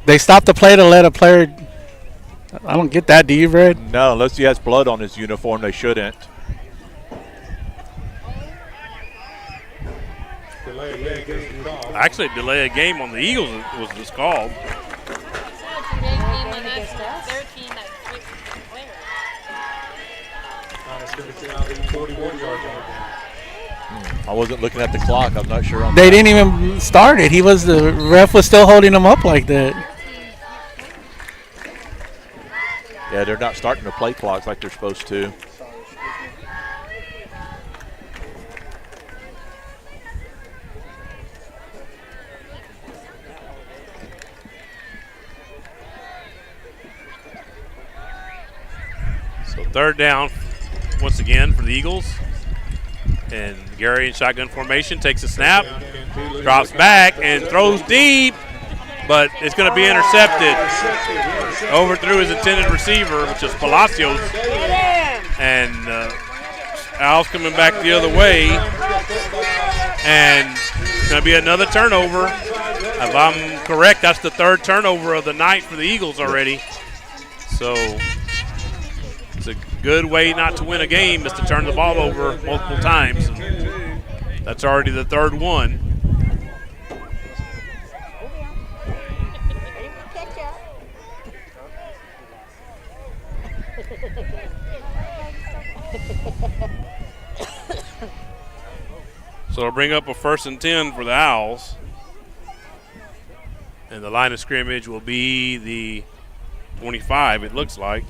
They stopped the play to let a player. I don't get that. Do you, Red? No, unless he has blood on his uniform, they shouldn't. Actually, delay a game on the Eagles was just called. I wasn't looking at the clock. I'm not sure. They didn't even start it. The ref was still holding him up like that. Yeah, they're not starting to play clocks like they're supposed to. Third down once again for the Eagles. And Gary in shotgun formation takes a snap, drops back, and throws deep, but it's going to be intercepted. Overthrew his intended receiver, which is Palacios. And Owls coming back the other way. And it's going to be another turnover. If I'm correct, that's the third turnover of the night for the Eagles already. So it's a good way not to win a game is to turn the ball over multiple times. And that's already the third one. So it'll bring up a 1st and 10 for the Owls. And the line of scrimmage will be the 25, it looks like.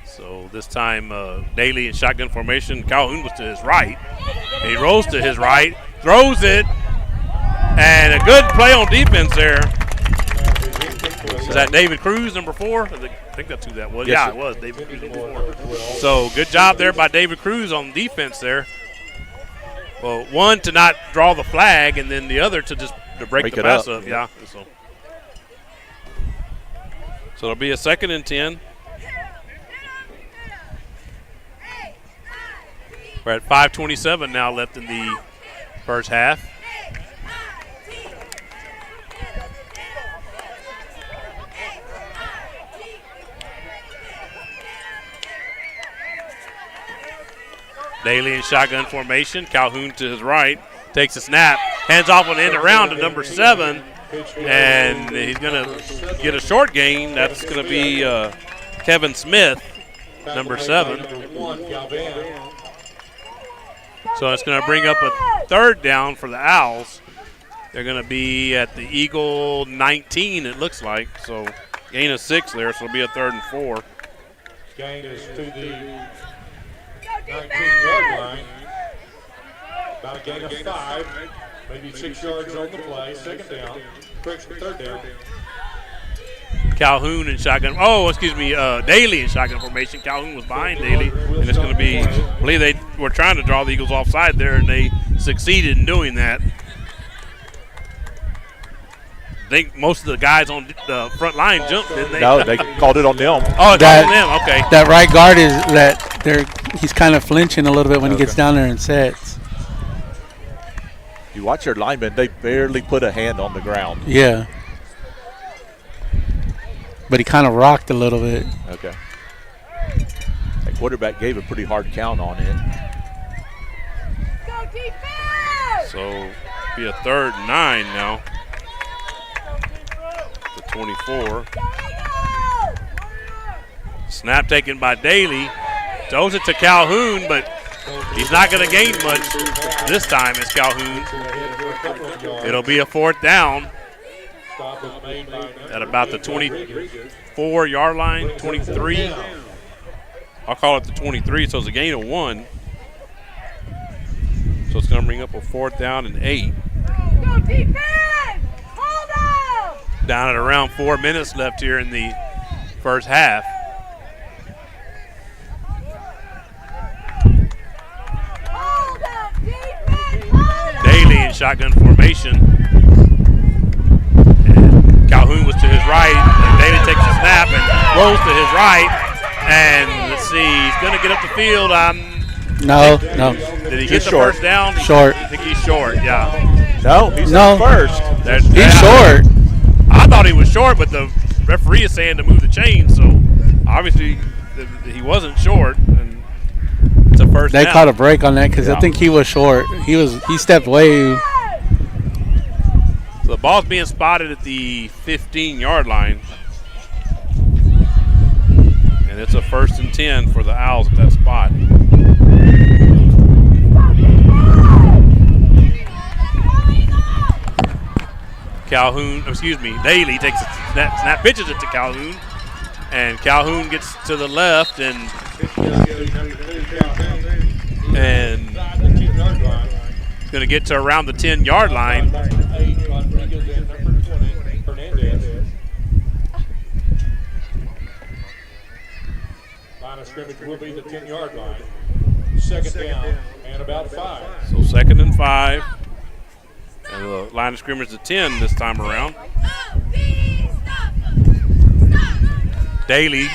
So this time, Daly in shotgun formation. Calhoun was to his right. He rolls to his right, throws it, and a good play on defense there. Is that David Cruz, number 4? I think that's who that was. Yes, yeah, it was David Cruz, number 4. So good job there by David Cruz on defense there. Well, one to not draw the flag, and then the other to just to break the pass up. Yeah. So it'll be a 2nd and 10. We're at 5:27 now left in the first half. Daly in shotgun formation. Calhoun to his right. Takes a snap. Hands off on the end around to number 7. And he's going to get a short gain. That's going to be Kevin Smith, number 7. So it's going to bring up a 3rd down for the Owls. They're going to be at the Eagle 19, it looks like. So gain of 6 there, so it'll be a 3rd and 4. Gain is to the 19-yard line. About a gain of 5, maybe 6 yards on the play. 2nd down, 3rd down. Calhoun in shotgun. Oh, excuse me, Daly in shotgun formation. Calhoun was behind Daly, and it's going to be, I believe they were trying to draw the Eagles offside there, and they succeeded in doing that. I think most of the guys on the front line jumped, didn't they? No, they called it on them. Oh, it's on them, okay. That right guard is he's kind of flinching a little bit when he gets down there and sets. You watch your linemen, they barely put a hand on the ground. Yeah. But he kind of rocked a little bit. Okay. The quarterback gave a pretty hard count on it. Go defense! So be a 3rd and 9 now. The 24. Snap taken by Daly. Throws it to Calhoun, but he's not going to gain much this time as Calhoun. It'll be a 4th down at about the 24-yard line, 23. I'll call it the 23, so it's a gain of 1. So it's going to bring up a 4th down and 8. Go defense! Hold on! Down at around 4 minutes left here in the first half. Hold up, defense! Hold up! Daly in shotgun formation. And Calhoun was to his right. And Daly takes a snap and rolls to his right. And let's see, he's going to get up the field. No. Did he Just get the short. first down? Short. I think he's short, yeah. No, he's No. at first. He's short. I thought he was short, but the referee is saying to move the chain, so obviously he wasn't short. And it's a first They down. caught a break on that because I think he was short. He stepped way. So the ball's being spotted at the 15-yard line. And it's a 1st and 10 for the Owls at that spot. Daly takes a snap, pitches it to Calhoun. And Calhoun gets to the left and going to get to around the 10-yard line. Line of scrimmage will be the 10-yard line. Second down and about 5. So 2nd and 5. And the line of scrimmage is 10 this time around. Daly,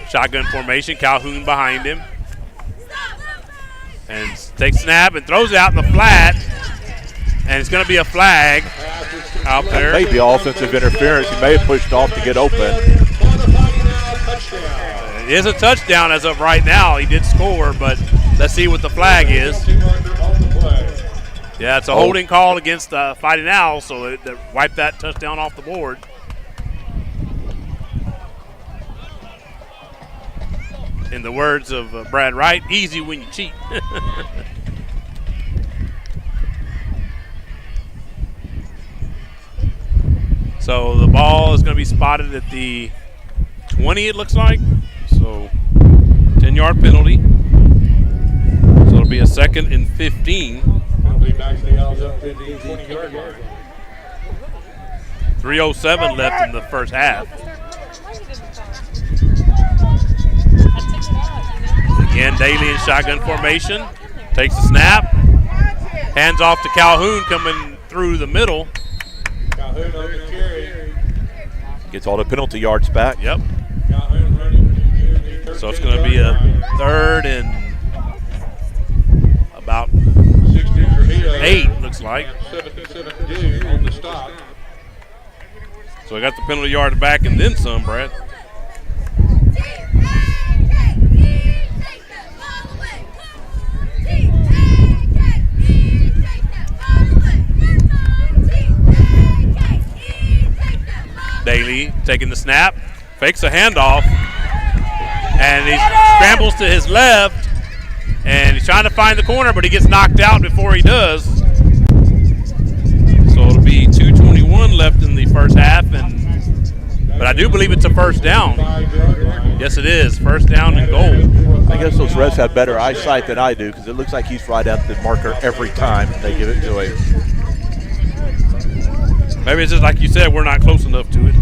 shotgun formation. Calhoun behind him. And takes snap and throws it out in the flat. And it's going to be a flag out there. Maybe offensive interference. He may have pushed off to get open. It is a touchdown as of right now. He did score, but let's see what the flag is. Yeah, it's a holding call against Fighting Owls, so they wiped that touchdown off the board. In the words of Brad Wright, easy when you cheat. So the ball is going to be spotted at the 20, it looks like. So 10-yard penalty. So it'll be a 2nd and 15. Penalty backs the Owls up to the 20-yard line. 3:07 left in the first half. Again, Daly in shotgun formation. Takes the snap. Hands off to Calhoun coming through the middle. Calhoun on the carry. Gets all the penalty yards back. Yep. Calhoun running. So it's going to be a 3rd and about 8, looks like. 7 to do on the stop. So I got the penalty yard back and then some, Brad. Daly taking the snap, fakes a handoff, and he scrambles to his left, and he's trying to find the corner, but he gets knocked out before he does. So it'll be 2:21 left in the first half, but I do believe it's a first down. Yes, it is. First down and goal. I guess those refs have better eyesight than I do because it looks like he's right at the marker every time they give it to him. Maybe it's just like you said, we're not close enough to it.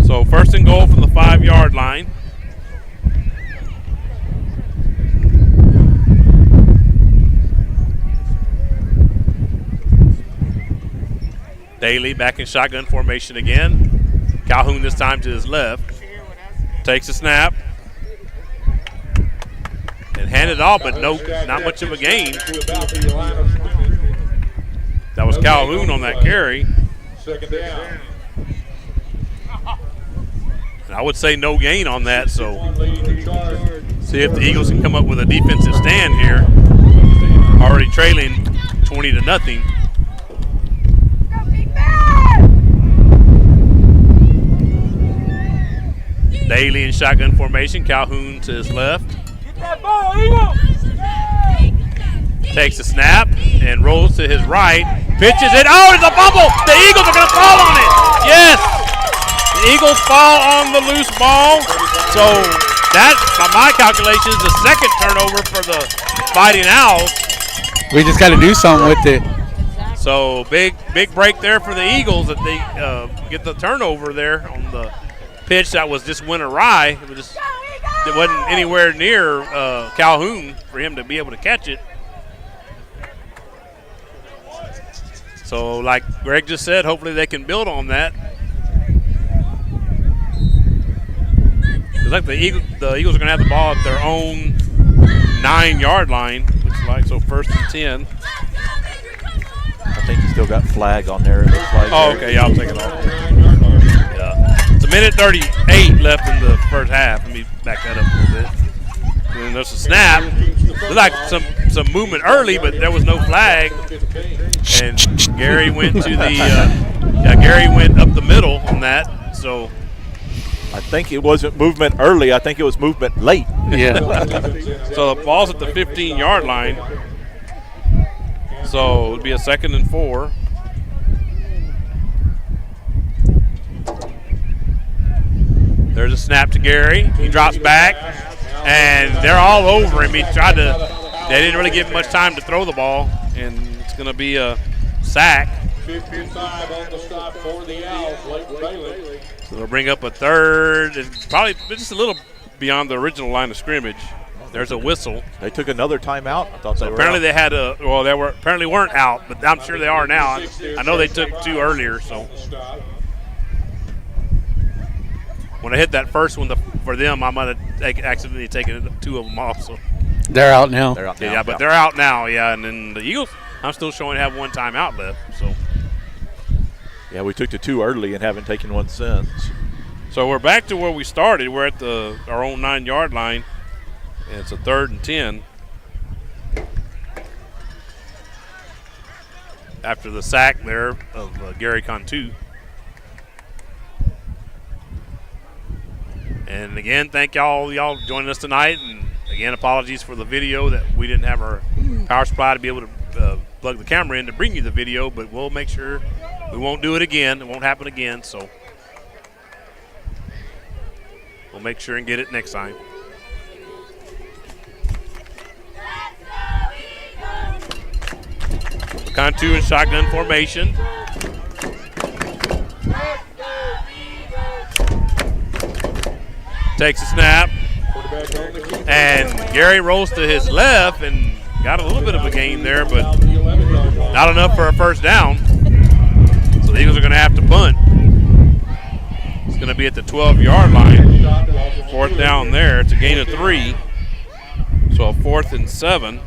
So 1st and goal from the 5-yard line. Daly back in shotgun formation again. Calhoun this time to his left. Takes a snap. And handed off, but not much of a gain. That was Calhoun on that carry. 2nd down. And I would say no gain on that, so see if the Eagles can come up with a defensive stand here. Already trailing 20-0. Daly in shotgun formation, Calhoun to his left. Takes a snap and rolls to his right. Pitches it. Oh, it's a fumble. The Eagles are going to fall on it. Yes. The Eagles fall on the loose ball. So that, by my calculations, is the 2nd turnover for the Fighting Owls. We just got to do something with it. So big break there for the Eagles that they get the turnover there on the pitch that went awry. It wasn't anywhere near Calhoun for him to be able to catch it. So like Greg just said, hopefully they can build on that. It's like the Eagles are going to have the ball at their own 9-yard line, looks like. So 1st and 10. I think he's still got flag on there. It looks like. Oh, okay. Yeah, I'll take it off. Yeah. It's a minute 38 left in the first half. Let me back that up a little bit. And there's a snap. Looked like some movement early, but there was no flag. And Gary went to Gary went up the middle on that. So I think it wasn't movement early. I think it was movement late. Yeah. So the ball's at the 15-yard line. So it'll be a 2nd and 4. There's a snap to Gary. He drops back, and they're all over him. They didn't really give him much time to throw the ball, and it's going to be a sack. 55 on the stop for the Owls. Late Bailey. So they'll bring up a third and probably just a little beyond the original line of scrimmage. There's a whistle. They took another timeout. I thought they were Apparently out. they had apparently weren't out, but I'm sure they are now. I know they took 2 earlier, so. When I hit that first one for them, I might have accidentally taken 2 of them off. So They're out now. They're out now. yeah, but they're out now. Yeah, and then the Eagles, I'm still showing have 1 timeout left. So Yeah, we took the 2 early and haven't taken one since. so we're back to where we started. We're at our own 9-yard line, and it's a 3rd and 10 after the sack there of Gary Cantu. And again, thank y'all joining us tonight. And again, apologies for the video that we didn't have our power supply to be able to plug the camera in to bring you the video, but we'll make sure we won't do it again. It won't happen again, so we'll make sure and get it next time. Cantu in shotgun formation. Takes a snap, and Gary rolls to his left and got a little bit of a gain there, but not enough for a first down. So the Eagles are going to have to punt. It's going to be at the 12-yard line. 4th down there. It's a gain of 3. So a 4th and 7.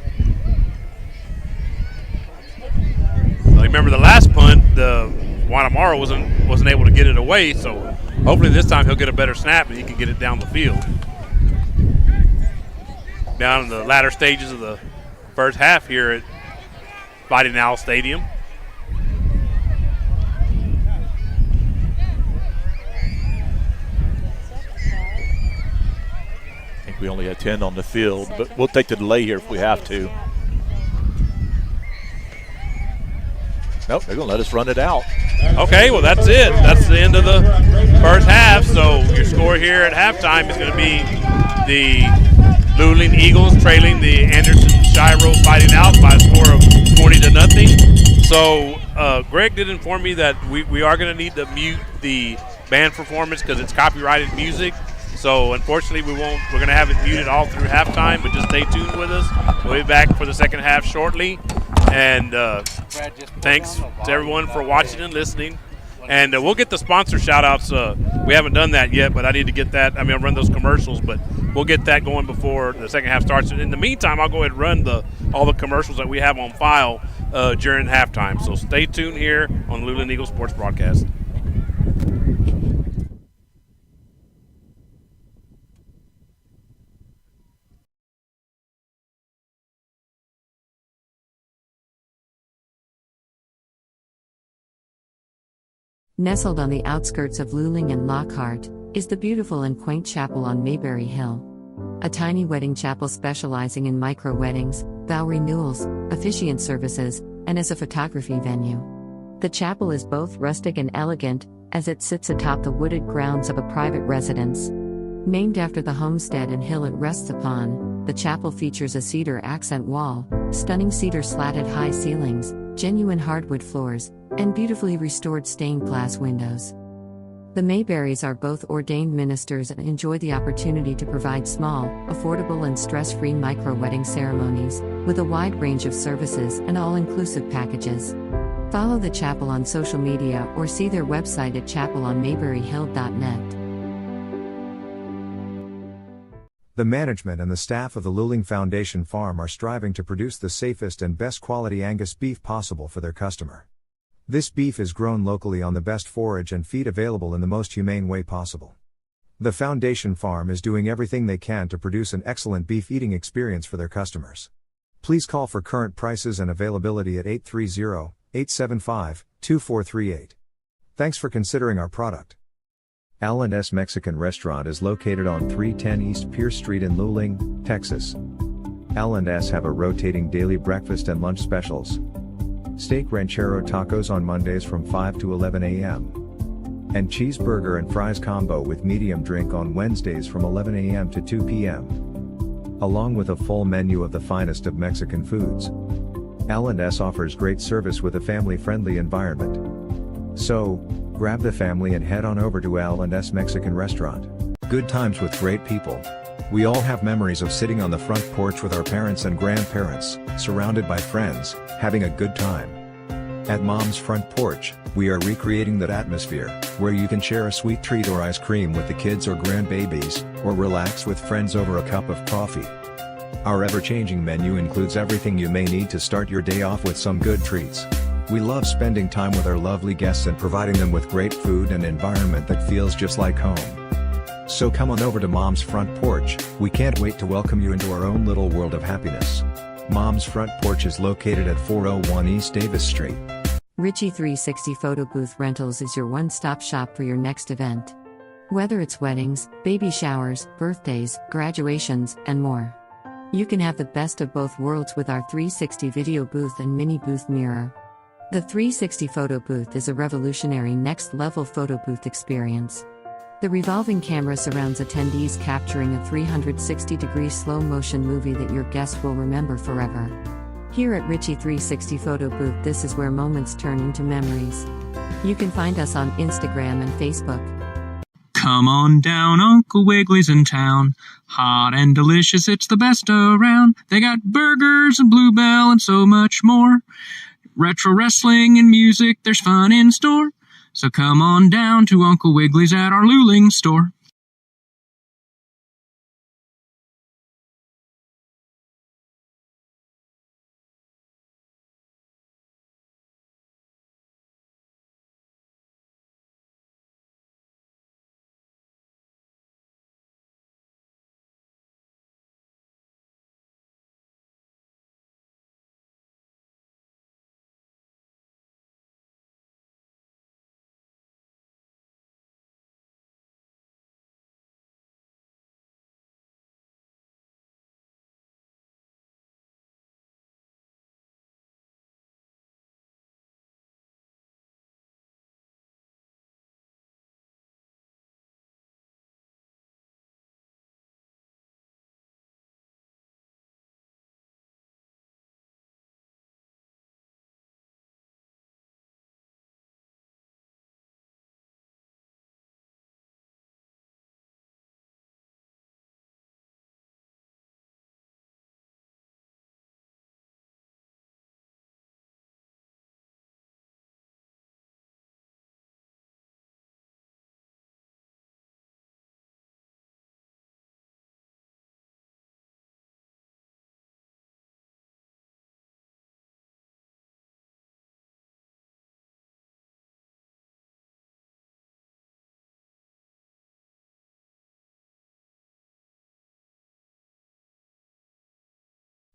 Now remember the last punt, the Guanamaro wasn't able to get it away, so hopefully this time he'll get a better snap and he can get it down the field. Down in the latter stages of the first half here at Fighting Owl Stadium. I think we only had 10 on the field, but we'll take the delay here if we have to. Nope, they're going to let us run it out. Okay, well, that's it. That's the end of the first half. So your score here at halftime is going to be the Luling Eagles trailing the Anderson Shiro Fighting Owls by a score of 20-0. So Greg did inform me that we are going to need to mute the band performance because it's copyrighted music. So unfortunately, we're going to have it muted all through halftime, but just stay tuned with us. We'll be back for the second half shortly. And thanks to everyone for watching and listening. And we'll get the sponsor shout-outs. We haven't done that yet, but I need to get that. I mean, I'll run those commercials, but we'll get that going before the second half starts. In the meantime, I'll go ahead and run all the commercials that we have on file during halftime. So stay tuned here on Luling Eagles Sports Broadcast. Nestled on the outskirts of Luling and Lockhart, is the beautiful and quaint chapel on Mayberry Hill. A tiny wedding chapel specializing in micro-weddings, vow renewals, officiant services, and as a photography venue. The chapel is both rustic and elegant, as it sits atop the wooded grounds of a private residence. Named after the homestead and hill it rests upon, the chapel features a cedar accent wall, stunning cedar slatted high ceilings, genuine hardwood floors, and beautifully restored stained glass windows. The Mayberrys are both ordained ministers and enjoy the opportunity to provide small, affordable and stress-free micro-wedding ceremonies, with a wide range of services and all-inclusive packages. Follow the chapel on social media or see their website at chapelonmayberryhill.net. The management and the staff of the Luling Foundation Farm are striving to produce the safest and best quality Angus beef possible for their customer. This beef is grown locally on the best forage and feed available in the most humane way possible. The Foundation Farm is doing everything they can to produce an excellent beef eating experience for their customers. Please call for current prices and availability at 830-875-2438. Thanks for considering our product. L&S Mexican Restaurant is located on 310 East Pierce Street in Luling, Texas. L&S have a rotating daily breakfast and lunch specials. Steak ranchero tacos on Mondays from 5 to 11 a.m. And cheeseburger and fries combo with medium drink on Wednesdays from 11 a.m. to 2 p.m. Along with a full menu of the finest of Mexican foods. L&S offers great service with a family-friendly environment. So, grab the family and head on over to L&S Mexican Restaurant. Good times with great people. We all have memories of sitting on the front porch with our parents and grandparents, surrounded by friends, having a good time. At Mom's Front Porch, we are recreating that atmosphere, where you can share a sweet treat or ice cream with the kids or grandbabies, or relax with friends over a cup of coffee. Our ever-changing menu includes everything you may need to start your day off with some good treats. We love spending time with our lovely guests and providing them with great food and environment that feels just like home. So come on over to Mom's Front Porch. We can't wait to welcome you into our own little world of happiness. Mom's Front Porch is located at 401 East Davis Street. Richie 360 Photo Booth Rentals is your one-stop shop for your next event. Whether it's weddings, baby showers, birthdays, graduations, and more. You can have the best of both worlds with our 360 video booth and mini booth mirror. The 360 Photo Booth is a revolutionary next-level photo booth experience. The revolving camera surrounds attendees, capturing a 360-degree slow-motion movie that your guests will remember forever. Here at Richie 360 Photo Booth, this is where moments turn into memories. You can find us on Instagram and Facebook. Come on down, Uncle Wiggly's in town. Hot and delicious, it's the best around. They got burgers and Bluebell and so much more. Retro wrestling and music, there's fun in store. So come on down to Uncle Wiggly's at our Luling store.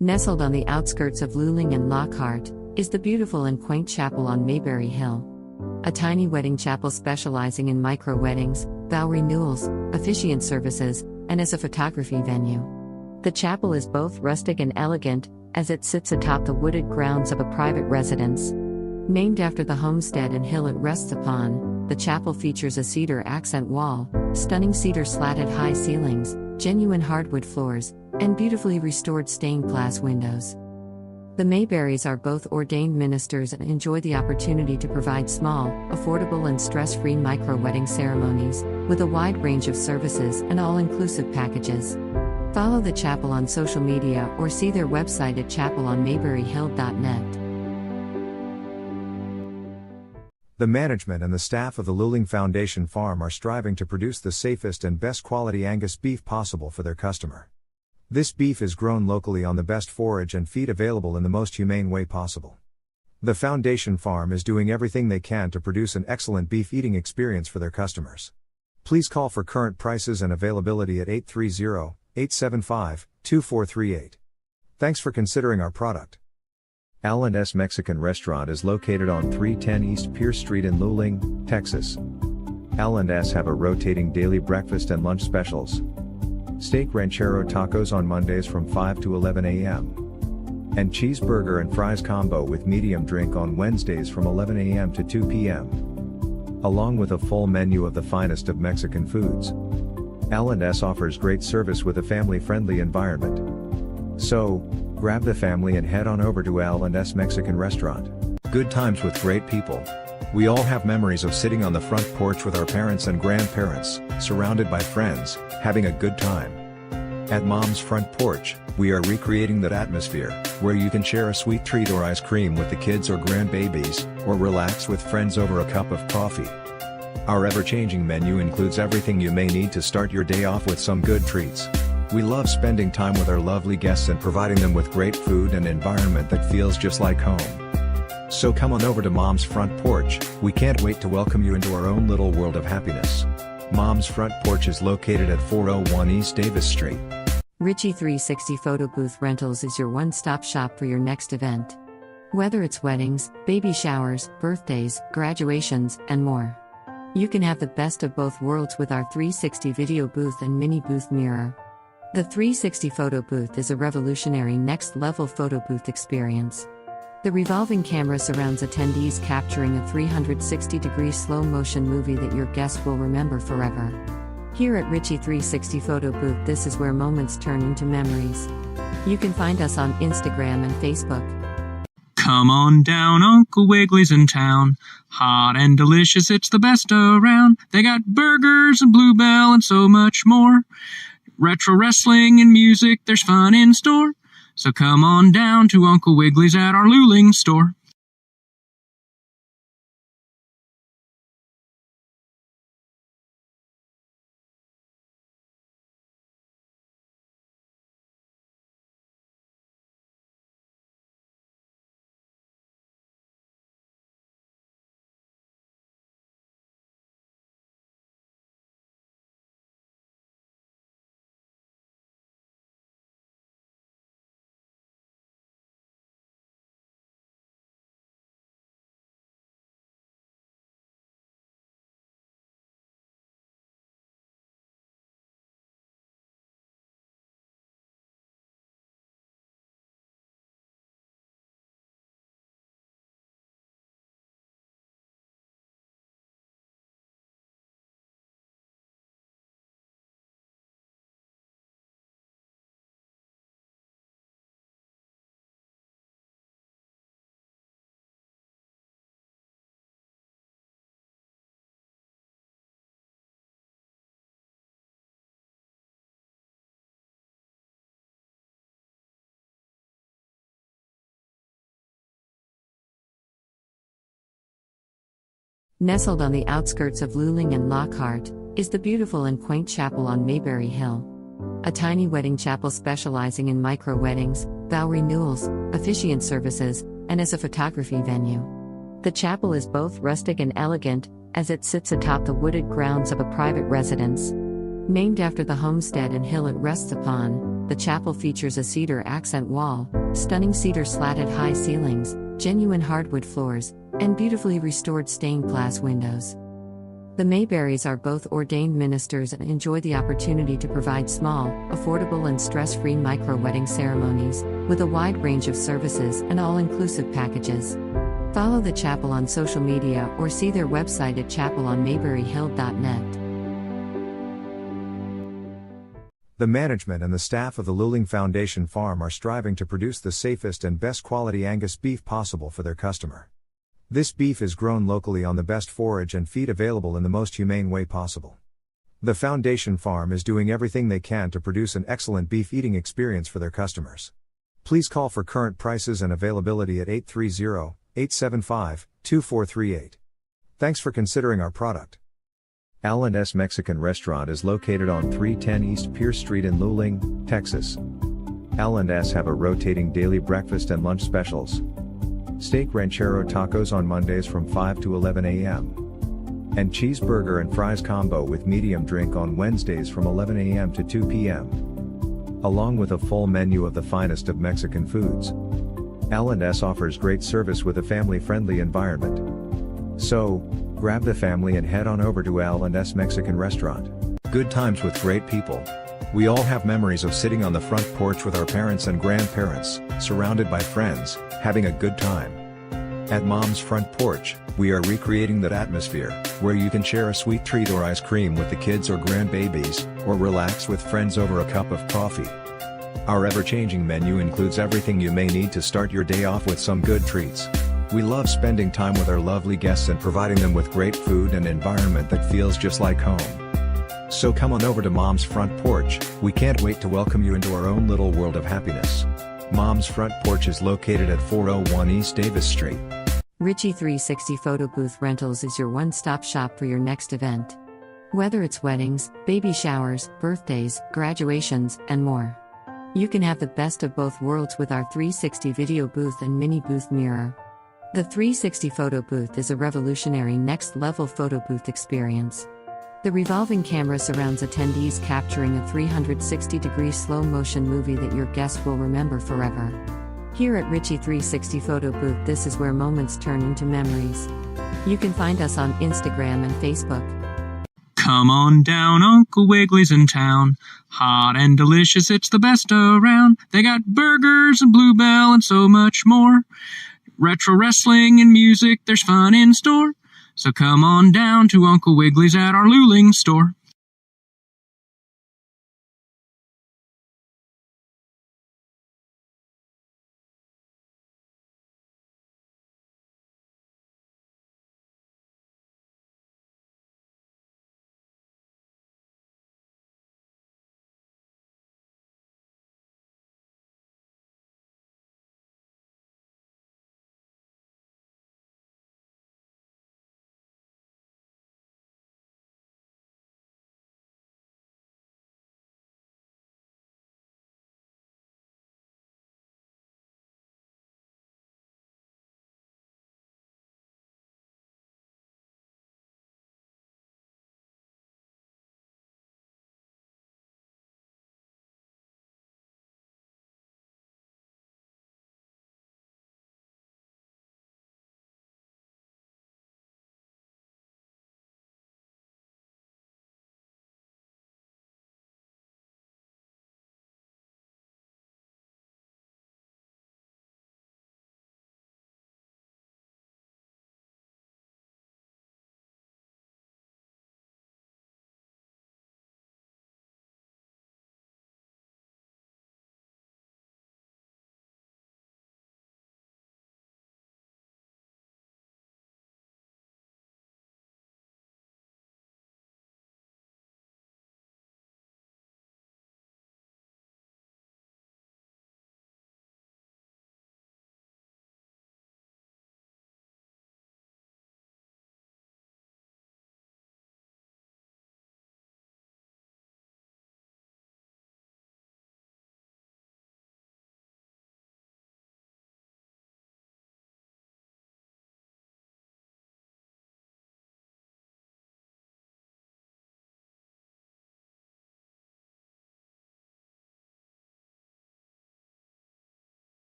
Nestled on the outskirts of Luling and Lockhart, is the beautiful and quaint chapel on Mayberry Hill. A tiny wedding chapel specializing in micro-weddings, vow renewals, officiant services, and as a photography venue. The chapel is both rustic and elegant, as it sits atop the wooded grounds of a private residence. Named after the homestead and hill it rests upon, the chapel features a cedar accent wall, stunning cedar slatted high ceilings, genuine hardwood floors, and beautifully restored stained glass windows. The Mayberrys are both ordained ministers and enjoy the opportunity to provide small, affordable and stress-free micro-wedding ceremonies, with a wide range of services and all-inclusive packages. Follow the chapel on social media or see their website at chapelonmayberryhill.net. The management and the staff of the Luling Foundation Farm are striving to produce the safest and best quality Angus beef possible for their customer. This beef is grown locally on the best forage and feed available in the most humane way possible. The Foundation Farm is doing everything they can to produce an excellent beef eating experience for their customers. Please call for current prices and availability at 830-875-2438. Thanks for considering our product. L&S Mexican Restaurant is located on 310 East Pierce Street in Luling, Texas. L&S have a rotating daily breakfast and lunch specials. Steak ranchero tacos on Mondays from 5 to 11 a.m. And cheeseburger and fries combo with medium drink on Wednesdays from 11 a.m. to 2 p.m. Along with a full menu of the finest of Mexican foods. L&S offers great service with a family-friendly environment. So, grab the family and head on over to L&S Mexican Restaurant. Good times with great people. We all have memories of sitting on the front porch with our parents and grandparents, surrounded by friends, having a good time. At Mom's Front Porch, we are recreating that atmosphere, where you can share a sweet treat or ice cream with the kids or grandbabies, or relax with friends over a cup of coffee. Our ever-changing menu includes everything you may need to start your day off with some good treats. We love spending time with our lovely guests and providing them with great food and environment that feels just like home. So come on over to Mom's Front Porch. We can't wait to welcome you into our own little world of happiness. Mom's Front Porch is located at 401 East Davis Street. Richie 360 Photo Booth Rentals is your one-stop shop for your next event. Whether it's weddings, baby showers, birthdays, graduations, and more. You can have the best of both worlds with our 360 video booth and mini booth mirror. The 360 Photo Booth is a revolutionary next-level photo booth experience. The revolving camera surrounds attendees, capturing a 360-degree slow-motion movie that your guests will remember forever. Here at Richie 360 Photo Booth, this is where moments turn into memories. You can find us on Instagram and Facebook. Come on down, Uncle Wiggly's in town. Hot and delicious, it's the best around. They got burgers and Bluebell and so much more. Retro wrestling and music, there's fun in store. So come on down to Uncle Wiggly's at our Luling store. Nestled on the outskirts of Luling and Lockhart, is the beautiful and quaint chapel on Mayberry Hill. A tiny wedding chapel specializing in micro-weddings, vow renewals, officiant services, and as a photography venue. The chapel is both rustic and elegant, as it sits atop the wooded grounds of a private residence. Named after the homestead and hill it rests upon, the chapel features a cedar accent wall, stunning cedar slatted high ceilings, genuine hardwood floors, and beautifully restored stained glass windows. The Mayberrys are both ordained ministers and enjoy the opportunity to provide small, affordable and stress-free micro-wedding ceremonies, with a wide range of services and all-inclusive packages. Follow the chapel on social media or see their website at chapelonmayberryhill.net. The management and the staff of the Luling Foundation Farm are striving to produce the safest and best quality Angus beef possible for their customer. This beef is grown locally on the best forage and feed available in the most humane way possible. The Foundation Farm is doing everything they can to produce an excellent beef eating experience for their customers. Please call for current prices and availability at 830-875-2438. Thanks for considering our product. L&S Mexican Restaurant is located on 310 East Pierce Street in Luling, Texas. L&S have a rotating daily breakfast and lunch specials. Steak ranchero tacos on Mondays from 5 to 11 a.m. And cheeseburger and fries combo with medium drink on Wednesdays from 11 a.m. to 2 p.m. Along with a full menu of the finest of Mexican foods. L&S offers great service with a family-friendly environment. So, grab the family and head on over to L&S Mexican Restaurant. Good times with great people. We all have memories of sitting on the front porch with our parents and grandparents, surrounded by friends, having a good time. At Mom's Front Porch, we are recreating that atmosphere, where you can share a sweet treat or ice cream with the kids or grandbabies, or relax with friends over a cup of coffee. Our ever-changing menu includes everything you may need to start your day off with some good treats. We love spending time with our lovely guests and providing them with great food and environment that feels just like home. So come on over to Mom's Front Porch, we can't wait to welcome you into our own little world of happiness. Mom's Front Porch is located at 401 East Davis Street. Richie 360 Photo Booth Rentals is your one-stop shop for your next event. Whether it's weddings, baby showers, birthdays, graduations, and more. You can have the best of both worlds with our 360 video booth and mini booth mirror. The 360 photo booth is a revolutionary next-level photo booth experience. The revolving camera surrounds attendees, capturing a 360-degree slow-motion movie that your guests will remember forever. Here at Richie 360 Photo Booth, this is where moments turn into memories. You can find us on Instagram and Facebook. Come on down, Uncle Wiggly's in town. Hot and delicious, it's the best around. They got burgers and Bluebell and so much more. Retro wrestling and music, there's fun in store. So come on down to Uncle Wiggly's at our Luling store.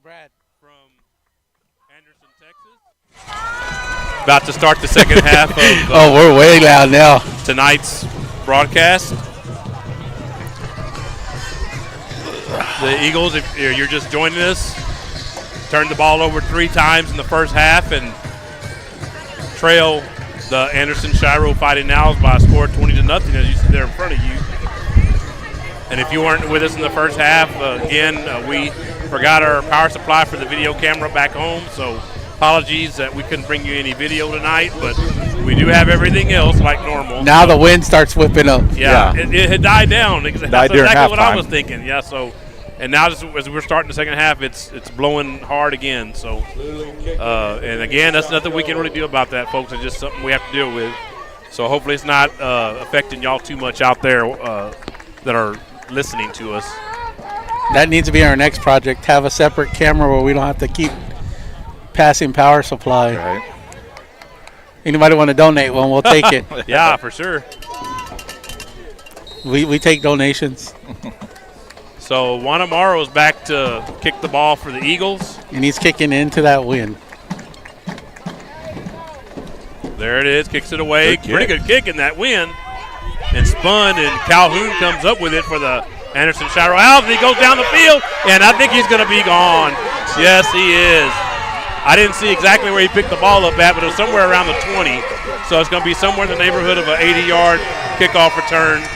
Brad. From Anderson, Texas. About to start the second half of Oh, we're way loud now. tonight's broadcast. The Eagles, if you're just joining us, turned the ball over 3 times in the first half and trail the Anderson Shiro Fighting Owls by a score of 20-0, as you see there in front of you. And if you weren't with us in the first half, we forgot our power supply for the video camera back home, so apologies that we couldn't bring you any video tonight, but we do have everything else like normal. Now the wind starts whipping up. Yeah. It had died down. That's exactly what I halftime. was thinking. Yeah, so, and now just as we're starting the second half, it's blowing hard again. So, and again, that's nothing we can really do about that, folks. It's just something we have to deal with. So hopefully it's not affecting y'all too much out there that are listening to us. That needs to be our next project. Have a separate camera where we don't have to keep passing power supply. Right. Anybody want to donate one? We'll take it. Yeah, for sure. We take donations. So Juan Amaro is back to kick the ball for the Eagles. And he's kicking into that wind. There it is, kicks it away. Good kick. Pretty good kick in that wind. And spun, and Calhoun comes up with it for the Anderson Shiro Owls, and he goes down the field, and I think he's going to be gone. Yes, he is. I didn't see exactly where he picked the ball up at, but it was somewhere around the 20. So it's going to be somewhere in the neighborhood of an 80-yard kickoff return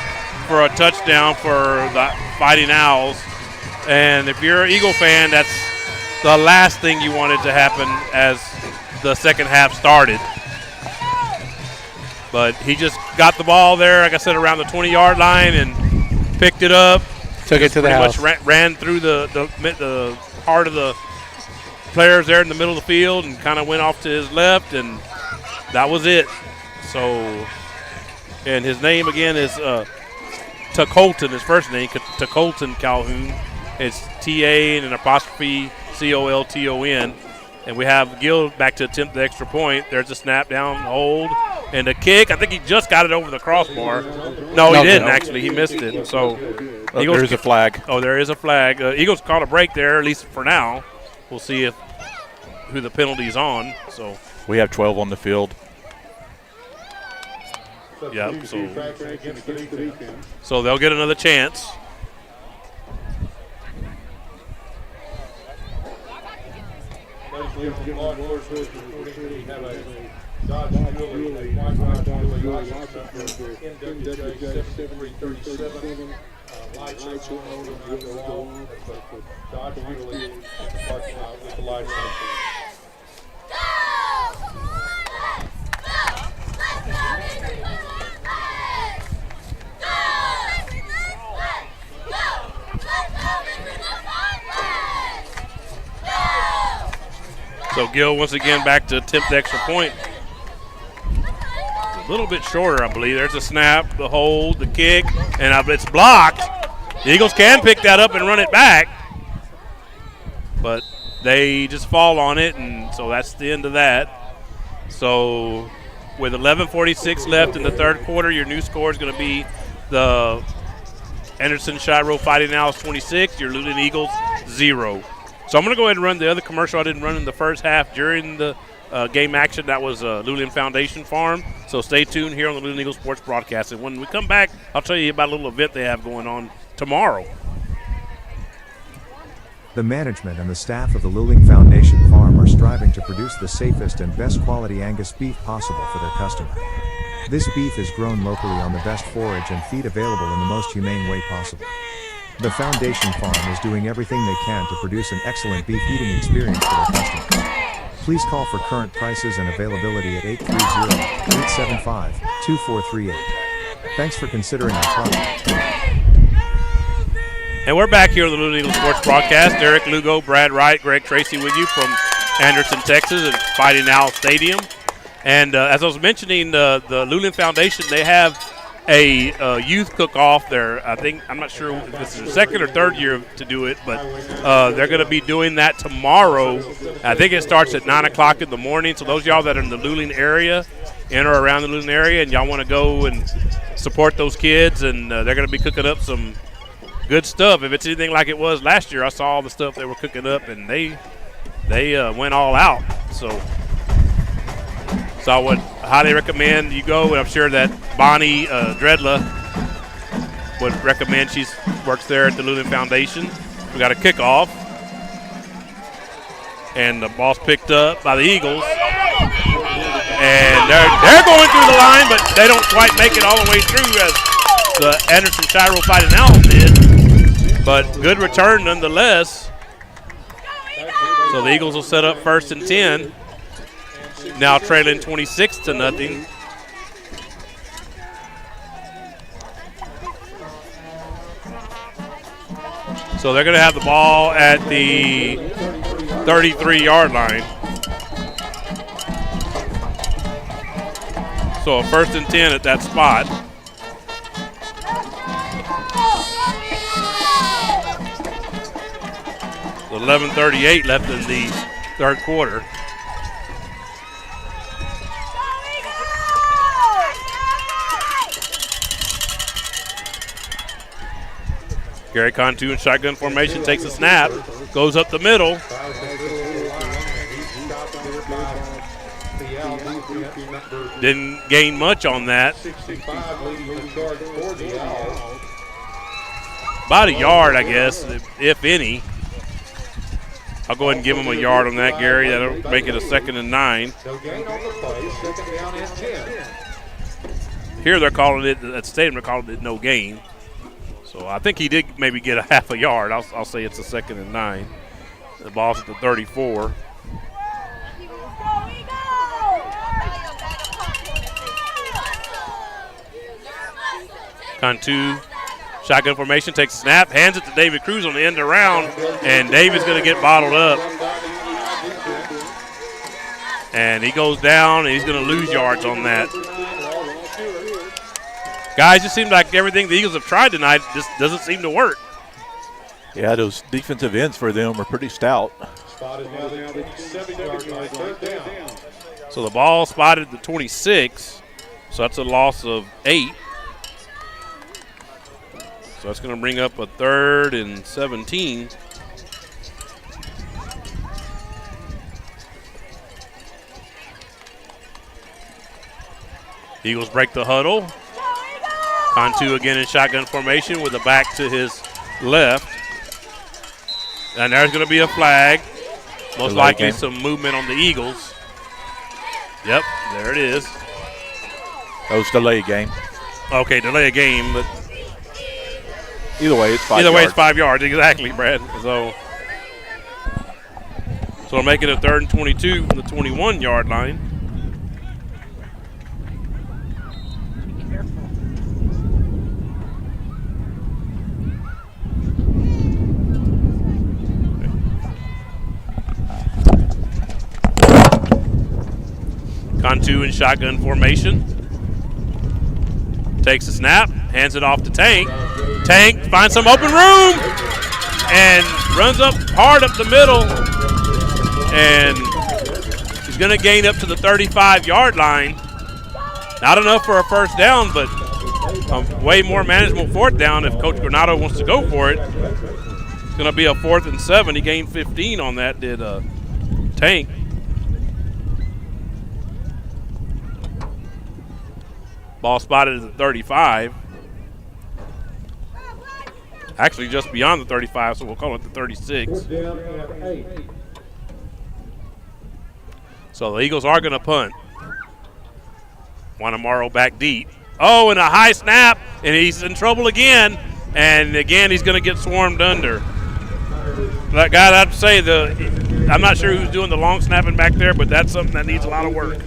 for a touchdown for the Fighting Owls. And if you're an Eagle fan, that's the last thing you wanted to happen as the second half started. But he just got the ball there, like I said, around the 20-yard line and picked it up. Took it to the house. Pretty much ran through the heart of the players there in the middle of the field and kind of went off to his left, and that was it. So, and his name again is Tacolton, his first name, Tacolton Calhoun. It's T-A and an apostrophe C-O-L-T-O-N. And we have Gill back to attempt the extra point. There's a snap down, hold, and a kick. I think he just got it over the crossbar. No, he didn't actually. He missed it. So Eagles, there's a flag. Oh, there is a flag. Eagles caught a break there, at least for now. We'll see who the penalty's on. So We have 12 on the field. yeah, so they'll get another chance. So Gill once again back to attempt the extra point. A little bit shorter, I believe. There's a snap, the hold, the kick, and it's blocked. The Eagles can pick that up and run it back, but they just fall on it, and so that's the end of that. So with 11:46 left in the third quarter, your new score is going to be the Anderson Shiro Fighting Owls 26, your Luling Eagles 0. So I'm going to go ahead and run the other commercial I didn't run in the first half during the game action. That was Luling Foundation Farm. So stay tuned here on the Luling Eagles Sports Broadcast. And when we come back, I'll tell you about a little event they have going on tomorrow. The management and the staff of the Luling Foundation Farm are striving to produce the safest and best quality Angus beef possible for their customer. This beef is grown locally on the best forage and feed available in the most humane way possible. The Foundation Farm is doing everything they can to produce an excellent beef eating experience for their customers. Please call for current prices and availability at 830-875-2438. Thanks for considering our product. And we're back here on the Luling Eagles Sports Broadcast. Derek Lugo, Brad Wright, Greg Tracy with you from Anderson, Texas at Fighting Owl Stadium. And as I was mentioning, the Luling Foundation, they have a youth cook-off there. I'm not sure if this is their second or third year to do it, but they're going to be doing that tomorrow. I think it starts at 9 o'clock in the morning. So those of y'all that are in the Luling area, in or around the Luling area, and y'all want to go and support those kids, and they're going to be cooking up some good stuff. If it's anything like it was last year, I saw all the stuff they were cooking up, and they went all out. So I would highly recommend you go, and I'm sure that Bonnie Dredla would recommend. She works there at the Luling Foundation. We got a kickoff, and the ball's picked up by the Eagles, and they're going through the line, but they don't quite make it all the way through as the Anderson Shiro Fighting Owls did. But good return nonetheless. So the Eagles will set up 1st and 10. Now trailing 26-0. So they're going to have the ball at the 33-yard line. So 1st and 10 at that spot. So 11:38 left in the third quarter. Gary Cantu in shotgun formation takes a snap, goes up the middle. Didn't gain much on that. About a yard, I guess, if any. I'll go ahead and give him a yard on that, Gary. That'll make it a 2nd and 9. Here they're calling it, at the stadium they're calling it no gain. So I think he did maybe get a half a yard. I'll say it's a 2nd and 9. The ball's at the 34. Cantu, shotgun formation, takes a snap, hands it to David Cruz on the end around, and David's going to get bottled up. And he goes down, and he's going to lose yards on that. Guys, it seems like everything the Eagles have tried tonight just doesn't seem to work. Yeah, those defensive ends for them are pretty stout. So the ball spotted at the 26, so that's a loss of 8. So that's going to bring up a 3rd and 17. Eagles break the huddle. Cantu again in shotgun formation with the back to his left. And there's going to be a flag. Most likely some movement on the Eagles. Yep, there it is. That was delay game. Okay, delay a game, but either way, it's 5 yards. Either way, it's 5 yards, exactly, Brad. So we'll make it a 3rd and 22 from the 21-yard line. Cantu in shotgun formation. Takes a snap, hands it off to Tank. Tank finds some open room and runs up hard up the middle. And he's going to gain up to the 35-yard line. Not enough for a 1st down, but a way more manageable 4th down if Coach Granado wants to go for it. It's going to be a 4th and 7. He gained 15 on that, did Tank. Ball spotted at the 35. Actually, just beyond the 35, so we'll call it the 36. So the Eagles are going to punt. Wanamaro back deep. Oh, and a high snap, and he's in trouble again. And again, he's going to get swarmed under. That guy, I'd say I'm not sure who's doing the long snapping back there, but that's something that needs a lot of work.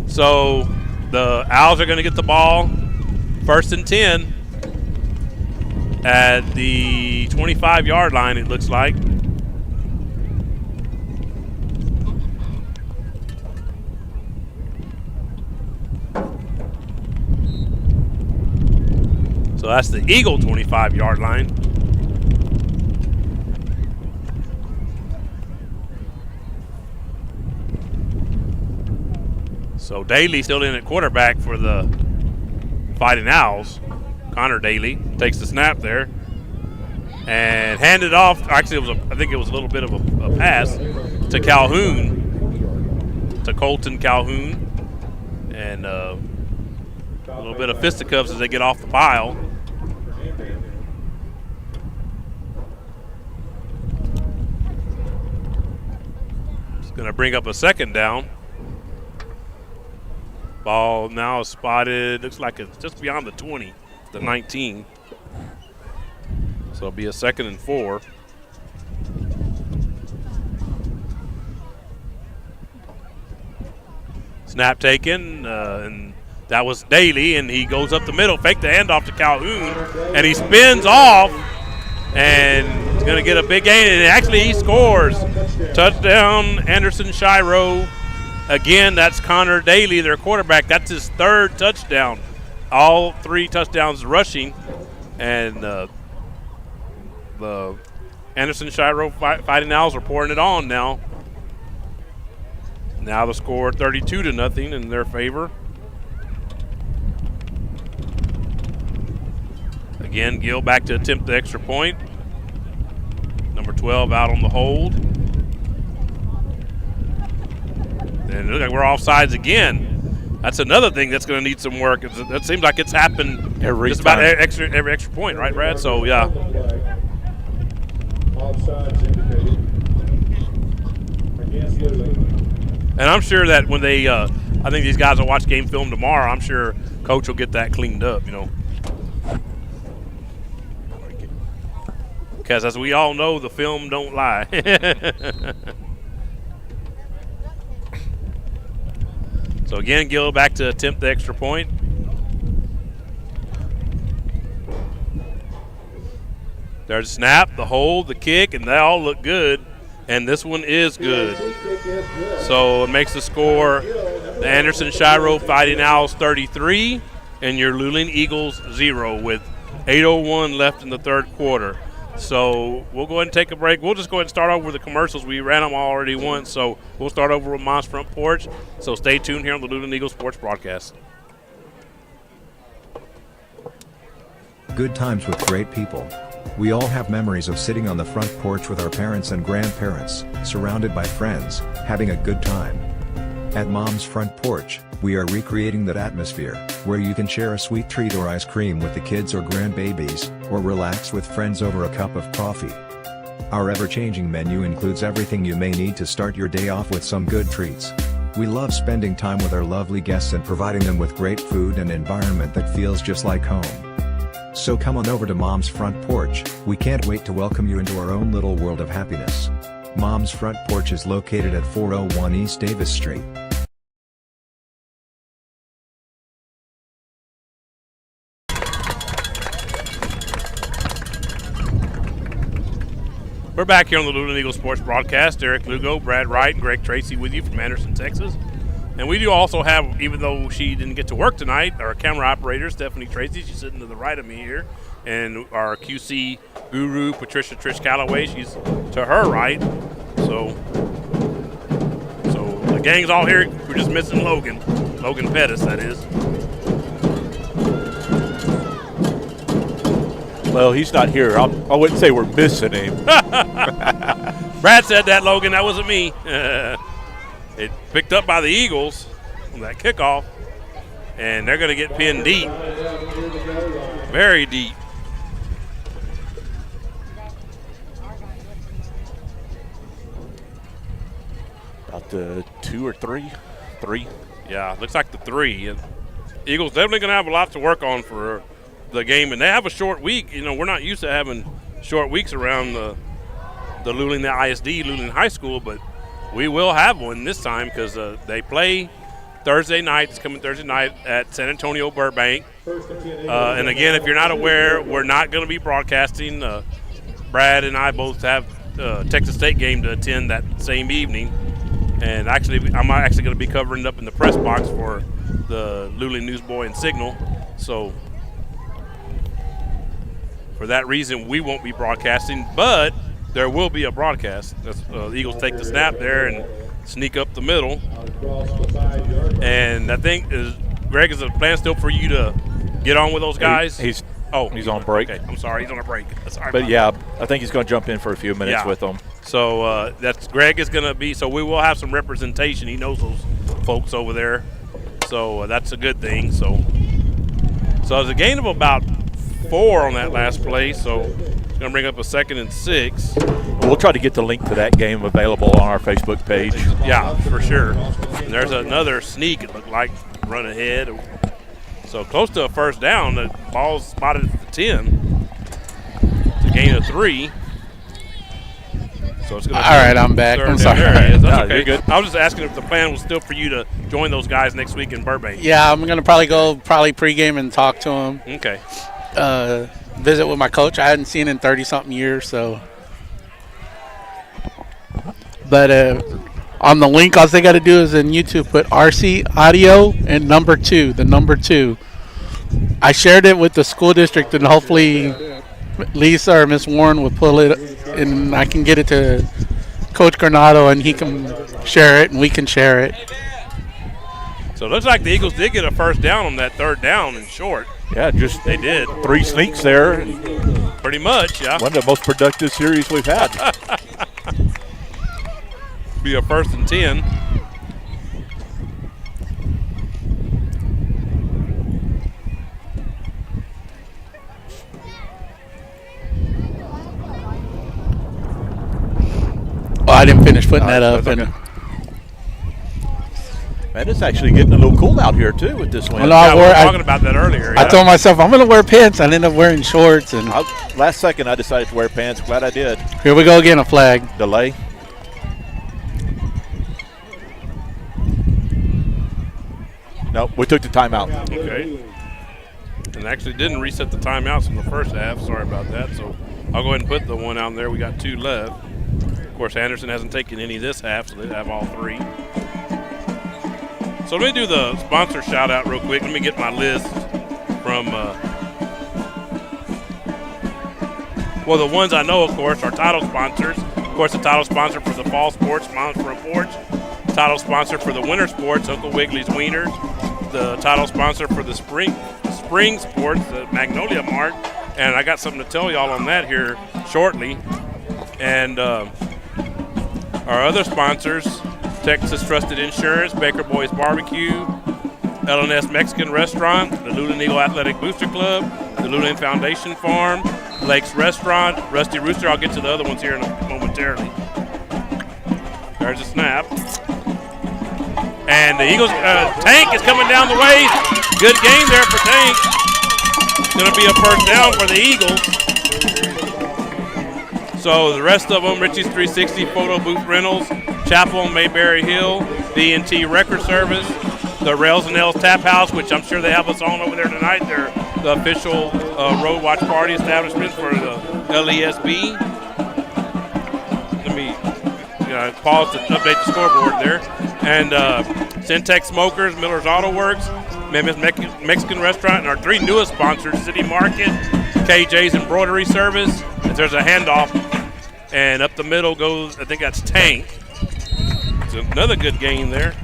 So the Owls are going to get the ball 1st and 10 at the 25-yard line, it looks like. So that's the Eagle 25-yard line. So Daly still in at quarterback for the Fighting Owls. Connor Daly takes the snap there and handed off. Actually, I think it was a little bit of a pass to Calhoun, to Colton Calhoun, and a little bit of fisticuffs as they get off the pile. It's going to bring up a second down. Ball now is spotted. Looks like it's just beyond the 20, the 19. So it'll be a 2nd and 4. Snap taken, and that was Daly, and he goes up the middle, fake the handoff to Calhoun, and he spins off, and he's going to get a big gain, and actually he scores. Touchdown, Anderson Shiro. Again, that's Connor Daly, their quarterback. That's his 3rd touchdown. All 3 touchdowns rushing, and the Anderson Shiro Fighting Owls are pouring it on now. Now the score 32-0 in their favor. Again, Gill back to attempt the extra point. Number 12 out on the hold. And it looks like we're offsides again. That's another thing that's going to need some work. It seems like it's happened every about every extra point, right, Brad? So, yeah. Offsides indicated against Luling. And I'm sure that when they, I think these guys will watch game film tomorrow, I'm sure Coach will get that cleaned up, you know. Because as we all know, the film don't lie. So again, Gill back to attempt the extra point. There's the snap, the hold, the kick, and they all look good. And this one is good. So it makes the score the Anderson Shiro Fighting Owls 33 and your Luling Eagles 0 with 8:01 left in the 3rd quarter. So we'll go ahead and take a break. We'll just go ahead and start over with the commercials. We ran them already once, so we'll start over with Mom's Front Porch. So stay tuned here on the Luling Eagles Sports Broadcast. Good times with great people. We all have memories of sitting on the front porch with our parents and grandparents, surrounded by friends, having a good time. At Mom's Front Porch, we are recreating that atmosphere, where you can share a sweet treat or ice cream with the kids or grandbabies, or relax with friends over a cup of coffee. Our ever-changing menu includes everything you may need to start your day off with some good treats. We love spending time with our lovely guests and providing them with great food and environment that feels just like home. So come on over to Mom's Front Porch. We can't wait to welcome you into our own little world of happiness. Mom's Front Porch is located at 401 East Davis Street. We're back here on the Luling Eagles Sports Broadcast. Eric Lugo, Brad Wright, and Greg Tracy with you from Anderson, Texas. And we do also have, even though she didn't get to work tonight, our camera operator, Stephanie Tracy, she's sitting to the right of me here. And our QC guru, Patricia Trish Calloway, she's to her right. So the gang's all here. We're just missing Logan Pettis, that is. Well, he's not here. I wouldn't say we're missing him. Brad said that, Logan. That wasn't me. It picked up by the Eagles on that kickoff, and they're going to get pinned deep, very deep. About the 2 or 3? 3. Yeah, looks like the 3. And Eagles definitely going to have a lot to work on for the game, and they have a short week. You know, we're not used to having short weeks around the Luling, the ISD, Luling High School, but we will have one this time because they play Thursday night. It's coming Thursday night at San Antonio Burbank. And again, if you're not aware, we're not going to be broadcasting. Brad and I both have Texas State game to attend that same evening. And actually, I'm actually going to be covering it up in the press box for the Luling Newsboy and Signal. So for that reason, we won't be broadcasting, but there will be a broadcast. The Eagles take the snap there and sneak up the middle. Across the 5 yard line. And I think, Greg, is the plan still for you to get on with those guys? He's he's on break. Okay, I'm sorry. He's on a break. Sorry But about yeah, I think he's going to jump in for a few minutes with them. So that's Greg is going to be. So we will have some representation. He knows those folks over there. So that's a good thing. So it's a gain of about 4 on that last play. So it's going to bring up a 2nd and 6. We'll try to get the link to that game available on our Facebook page. Yeah, for sure. And there's another sneak. It looked like run ahead. So close to a first down. The ball's spotted at the 10. It's a gain of 3. So it's gonna all right, I'm back. I'm sorry. There he is. That's No, okay. you're good. I was just asking if the plan was still for you to join those guys next week in Burbank. Yeah, I'm gonna probably go pregame and talk to him. Okay. Visit with my coach. I hadn't seen in 30-something years, so. But on the link, all they got to do is in YouTube put RC Audio and number 2, the number 2. I shared it with the school district, and hopefully Lisa or Miss Warren will pull it, and I can get it to Coach Granado, and he can share it, and we can share it. So it looks like the Eagles did get a first down on that 3rd down and short. Yeah, just They did. 3 sneaks there. Pretty much, yeah. One of the most productive series we've had. Be a 1st and 10. Oh, I didn't finish putting that up. that's And okay. Man, it's actually getting a little cool out here, too, with this wind. Well, Yeah, we were talking about that earlier. I told myself I'm going to wear pants. I ended up wearing shorts. And Last second, I decided to wear pants. Glad I did. here we go again, a flag. Delay. Nope, we took the timeout. Okay. And actually didn't reset the timeouts in the first half. Sorry about that. So I'll go ahead and put the one out there. We got 2 left. Of course, Anderson hasn't taken any this half, so they have all 3. So let me do the sponsor shout out real quick. Let me get my list from, well, the ones I know, of course, are title sponsors. Of course, the title sponsor for the fall sports, Moms for a Porch. Title sponsor for the winter sports, Uncle Wiggly's Wieners. The title sponsor for the spring sports, the Magnolia Mart. And I got something to tell y'all on that here shortly. And our other sponsors, Texas Trusted Insurance, Baker Boys Barbecue, L&S Mexican Restaurant, the Luling Eagle Athletic Booster Club, the Luling Foundation Farm, Lakes Restaurant, Rusty Rooster. I'll get to the other ones here momentarily. There's a snap. And the Eagles, Tank is coming down the way. Good game there for Tank. It's going to be a first down for the Eagles. So the rest of them, Richie's 360 Photo Booth Rentals, Chapel on Mayberry Hill, D&T Record Service, the Rails and Nails Tap House, which I'm sure they have us on over there tonight. They're the official road watch party establishment for the LESB. Let me pause to update the scoreboard there. And Syntex Smokers, Miller's Auto Works, Memphis Mexican Restaurant, and our 3 newest sponsors, City Market, KJ's Embroidery Service. There's a handoff, and up the middle goes, I think that's Tank. It's another good game there.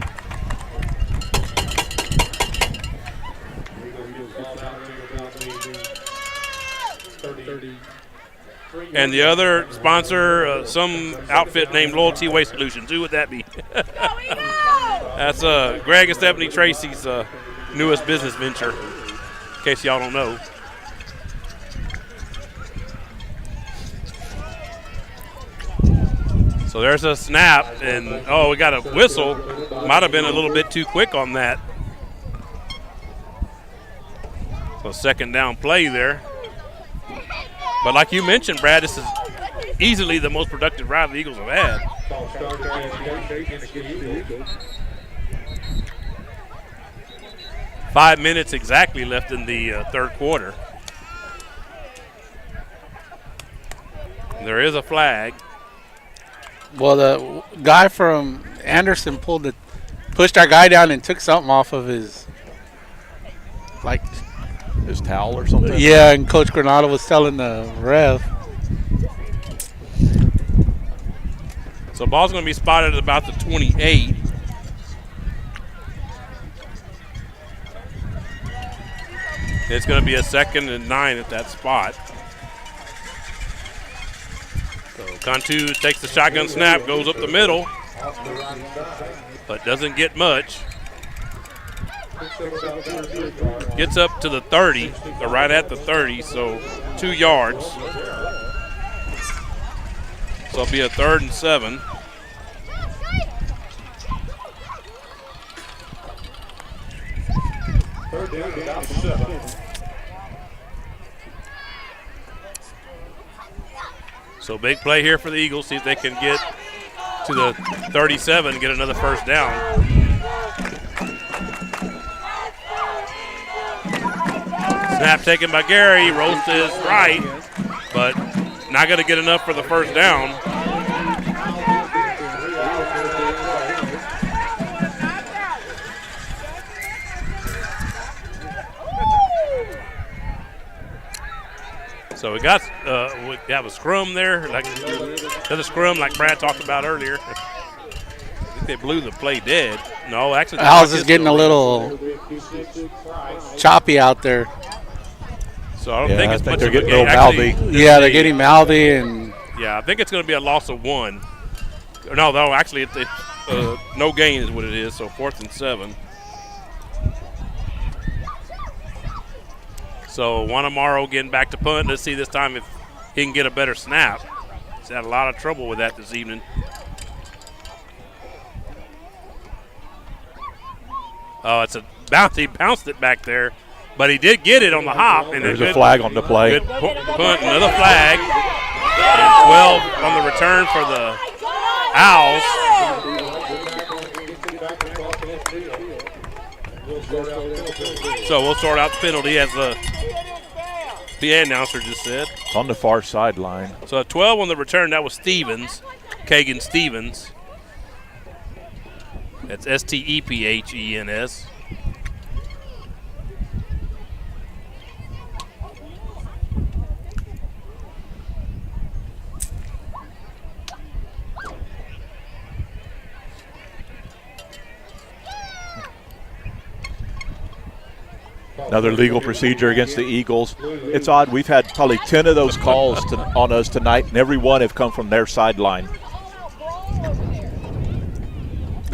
And the other sponsor, some outfit named Loyalty Waste Solutions. Who would that be? That's Greg and Stephanie Tracy's newest business venture, in case y'all don't know. So there's a snap, and we got a whistle. Might have been a little bit too quick on that. So 2nd down play there. But like you mentioned, Brad, this is easily the most productive ride the Eagles have had. 5 minutes exactly left in the 3rd quarter. There is a flag. Well, the guy from Anderson pushed our guy down and took something off of his, His towel or something? Yeah, and Coach Granado was telling the ref. So ball's going to be spotted at about the 28. It's going to be a 2nd and 9 at that spot. So Cantu takes the shotgun snap, goes up the middle, but doesn't get much. Gets up to the 30, or right at the 30, so 2 yards. So it'll be a 3rd and 7. Third down, about 7. So big play here for the Eagles. See if they can get to the 37 and get another first down. Snap taken by Gary. Rolls to his right, but not going to get enough for the first down. So we have a scrum there, like another scrum like Brad talked about earlier. I think they blew the play dead. No, actually, Owls is getting a little choppy out there. So I don't think it's much of a getting game. a little mouthy. Yeah, they're getting mouthy, and yeah, I think it's going to be a loss of 1. No, actually, it's no gain is what it is. So 4th and 7. So Wanamaro getting back to punt. Let's see this time if he can get a better snap. He's had a lot of trouble with that this evening. Oh, it's a bounce. He bounced it back there, but he did get it on the hop. And there's a flag on the play. Good punt, another flag. And 12 on the return for the Owls. So we'll sort out the penalty as the PA announcer just said. On the far sideline. So 12 on the return, that was Stevens, Kagan Stevens. That's Stepphens. Another legal procedure against the Eagles. It's odd. We've had probably 10 of those calls on us tonight, and every one have come from their sideline.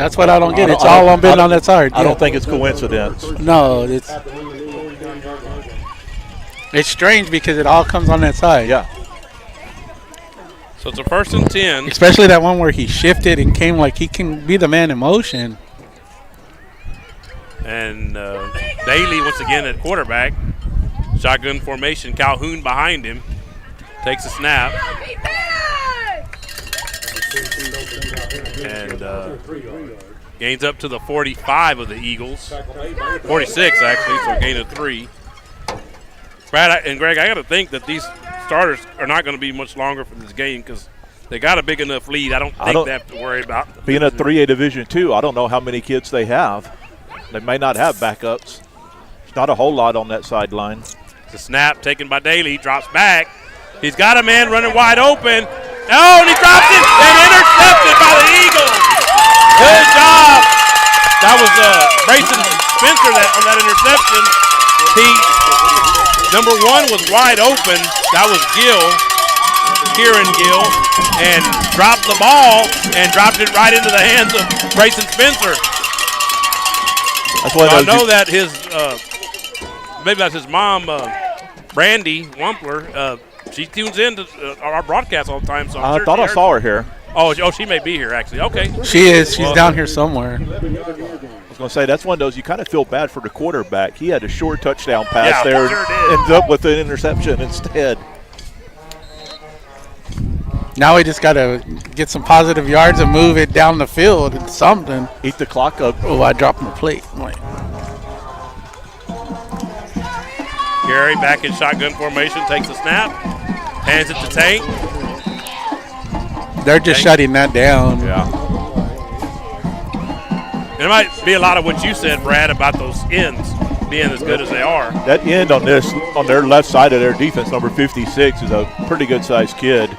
that's what I don't get. It's all on been on that side. I don't think it's coincidence. No, it's strange because it all comes on that side. Yeah. So it's a 1st and 10. Especially that one where he shifted and came like he can be the man in motion. And Bailey once again at quarterback. Shotgun formation. Calhoun behind him. Takes a snap. And gains up to the 45 of the Eagles. 46 actually, so gain of 3. Brad and Greg, I got to think that these starters are not going to be much longer for this game because they got a big enough lead. I don't think they have to worry about being a 3A Division II. I don't know how many kids they have. They may not have backups. There's not a whole lot on that sideline. The snap taken by Daly, drops back. He's got a man running wide open. Oh, and he drops it and intercepted by the Eagles. Good job. That was Brayson Spencer on that interception. Number 1 was wide open. That was Kieran Gill, and dropped the ball and dropped it right into the hands of Brayson Spencer. That's what I know that maybe that's his mom, Brandy Wampler. She tunes in to our broadcast all the time. So I thought I saw her here. Oh, she may be here actually. Okay, she is. She's down here somewhere. I was going to say that's one of those you kind of feel bad for the quarterback. He had a short touchdown pass there, and ends up with an interception instead. Now we just got to get some positive yards and move it down the field and something. Eat the clock up. Oh, I dropped my plate. Gary back in shotgun formation, takes a snap, hands it to Tank. They're just shutting that down. Yeah. It might be a lot of what you said, Brad, about those ends being as good as they are. That end on their left side of their defense, number 56, is a pretty good-sized kid.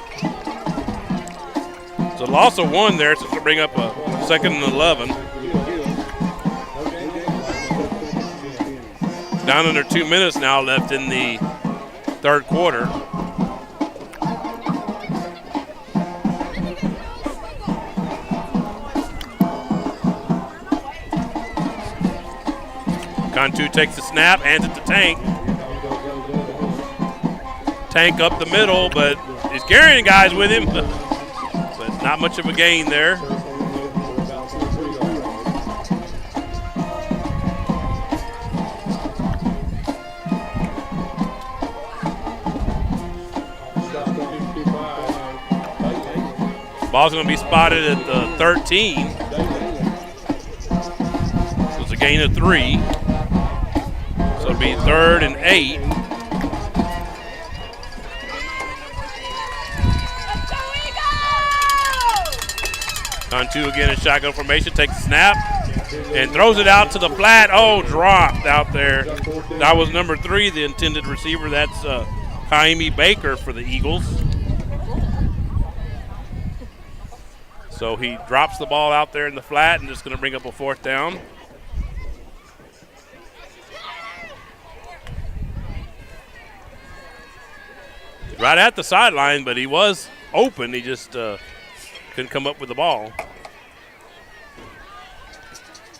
So loss of 1 there, so to bring up a 2nd and 11. Down under 2 minutes now left in the third quarter. Cantu takes the snap, hands it to Tank. Tank up the middle, but he's carrying guys with him. But not much of a gain there. Ball's going to be spotted at the 13. So it's a gain of 3. So it'll be 3rd and 8. Cantu again in shotgun formation, takes the snap and throws it out to the flat. Oh, dropped out there. That was number 3, the intended receiver. That's Kaimi Baker for the Eagles. So he drops the ball out there in the flat and just going to bring up a 4th down. Right at the sideline, but he was open. He just couldn't come up with the ball.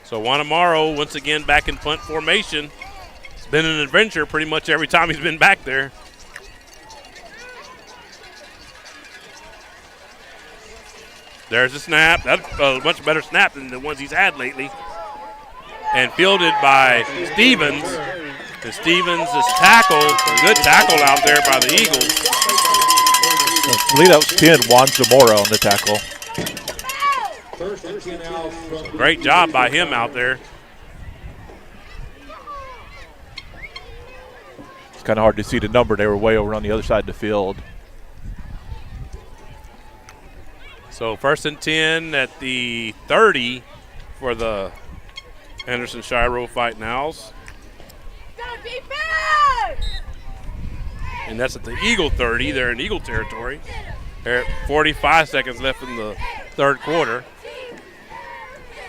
So Wanamaro once again back in punt formation. It's been an adventure pretty much every time he's been back there. There's a snap. That's a much better snap than the ones he's had lately. And fielded by Stevens. And Stevens is tackled. Good tackle out there by the Eagles. I believe that was 10, Juan Zamora on the tackle. Great job by him out there. It's kind of hard to see the number. They were way over on the other side of the field. So 1st and 10 at the 30 for the Anderson Shiro Fighting Owls. And that's at the Eagle 30. They're in Eagle territory. They're at 45 seconds left in the third quarter.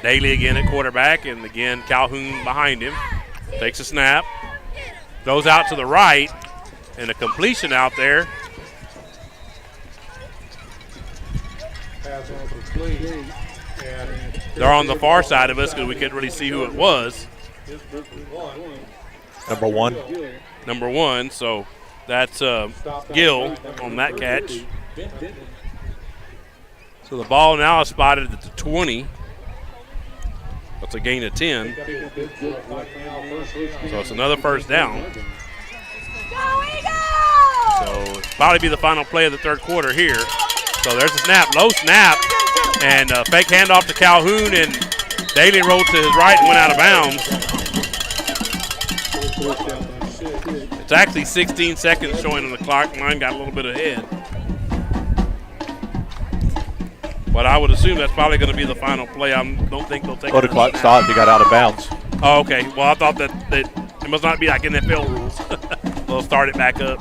Daly again at quarterback, and again Calhoun behind him. Takes a snap. Goes out to the right, and a completion out there. They're on the far side of us because we couldn't really see who it was. Number one, so that's Gill on that catch. So the ball now is spotted at the 20. That's a gain of 10. So it's another first down. So it'll probably be the final play of the third quarter here. So there's a snap, low snap, and a fake handoff to Calhoun, and Daly rolled to his right and went out of bounds. It's actually 16 seconds showing on the clock. Mine got a little bit ahead. But I would assume that's probably going to be the final play. I don't think they'll take it. The clock stopped. He got out of bounds. Oh, okay. Well, I thought that it must not be like NFL rules. They'll start it back up.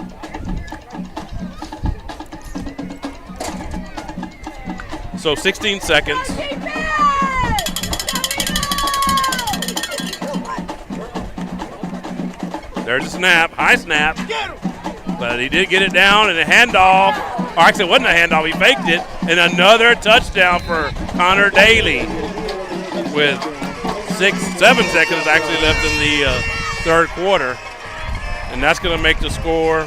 So 16 seconds. There's a snap, high snap. But he did get it down, and a handoff. Or actually, it wasn't a handoff. He faked it. And another touchdown for Connor Daly with 7 seconds actually left in the third quarter. And that's going to make the score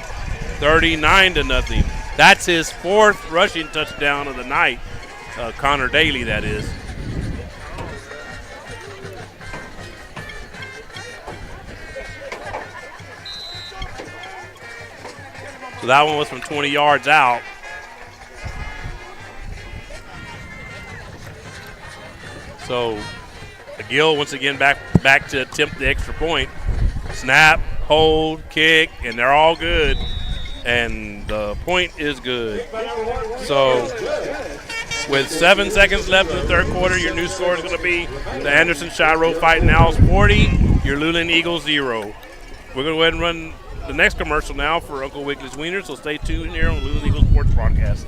39-0. That's his fourth rushing touchdown of the night. Connor Daly, that is. So that one was from 20 yards out. So Gill once again back to attempt the extra point. Snap, hold, kick, and they're all good. And the point is good. So with 7 seconds left in the third quarter, your new score is going to be the Anderson Shiro Fighting Owls 40, your Luling Eagles 0. We're going to go ahead and run the next commercial now for Uncle Wiggley's Wieners, so stay tuned here on Luling Eagles Sports Broadcast.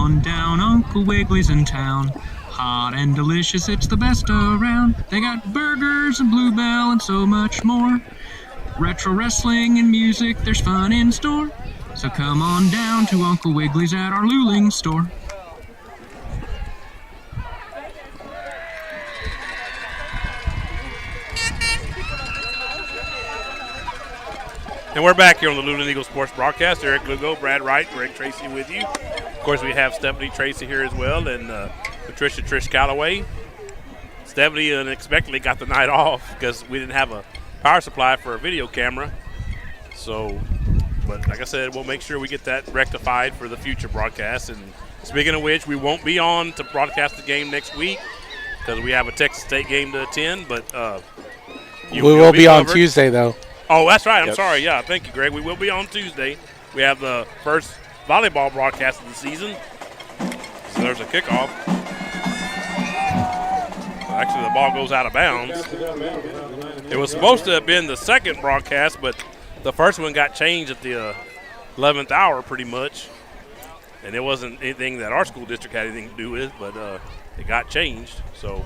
on down, Uncle Wiggly's in town. Hot and delicious, it's the best around. They got burgers and Bluebell and so much more. Retro wrestling and music, there's fun in store. So come on down to Uncle Wiggly's at our Luling store. And we're back here on the Luling Eagles Sports Broadcast. Eric Lugo, Brad Wright, Greg Tracy with you. Of course, we have Stephanie Tracy here as well, and Patricia Trish Calloway. Stephanie unexpectedly got the night off because we didn't have a power supply for a video camera. So, but like I said, we'll make sure we get that rectified for the future broadcast. And speaking of which, we won't be on to broadcast the game next week because we have a Texas State game to attend. But we will be on Tuesday, though. Oh, that's right. I'm sorry. Yeah, thank you, Greg. We will be on Tuesday. We have the first volleyball broadcast of the season. So there's a kickoff. Actually, the ball goes out of bounds. It was supposed to have been the second broadcast, but the first one got changed at the 11th hour pretty much. And it wasn't anything that our school district had anything to do with, but it got changed. So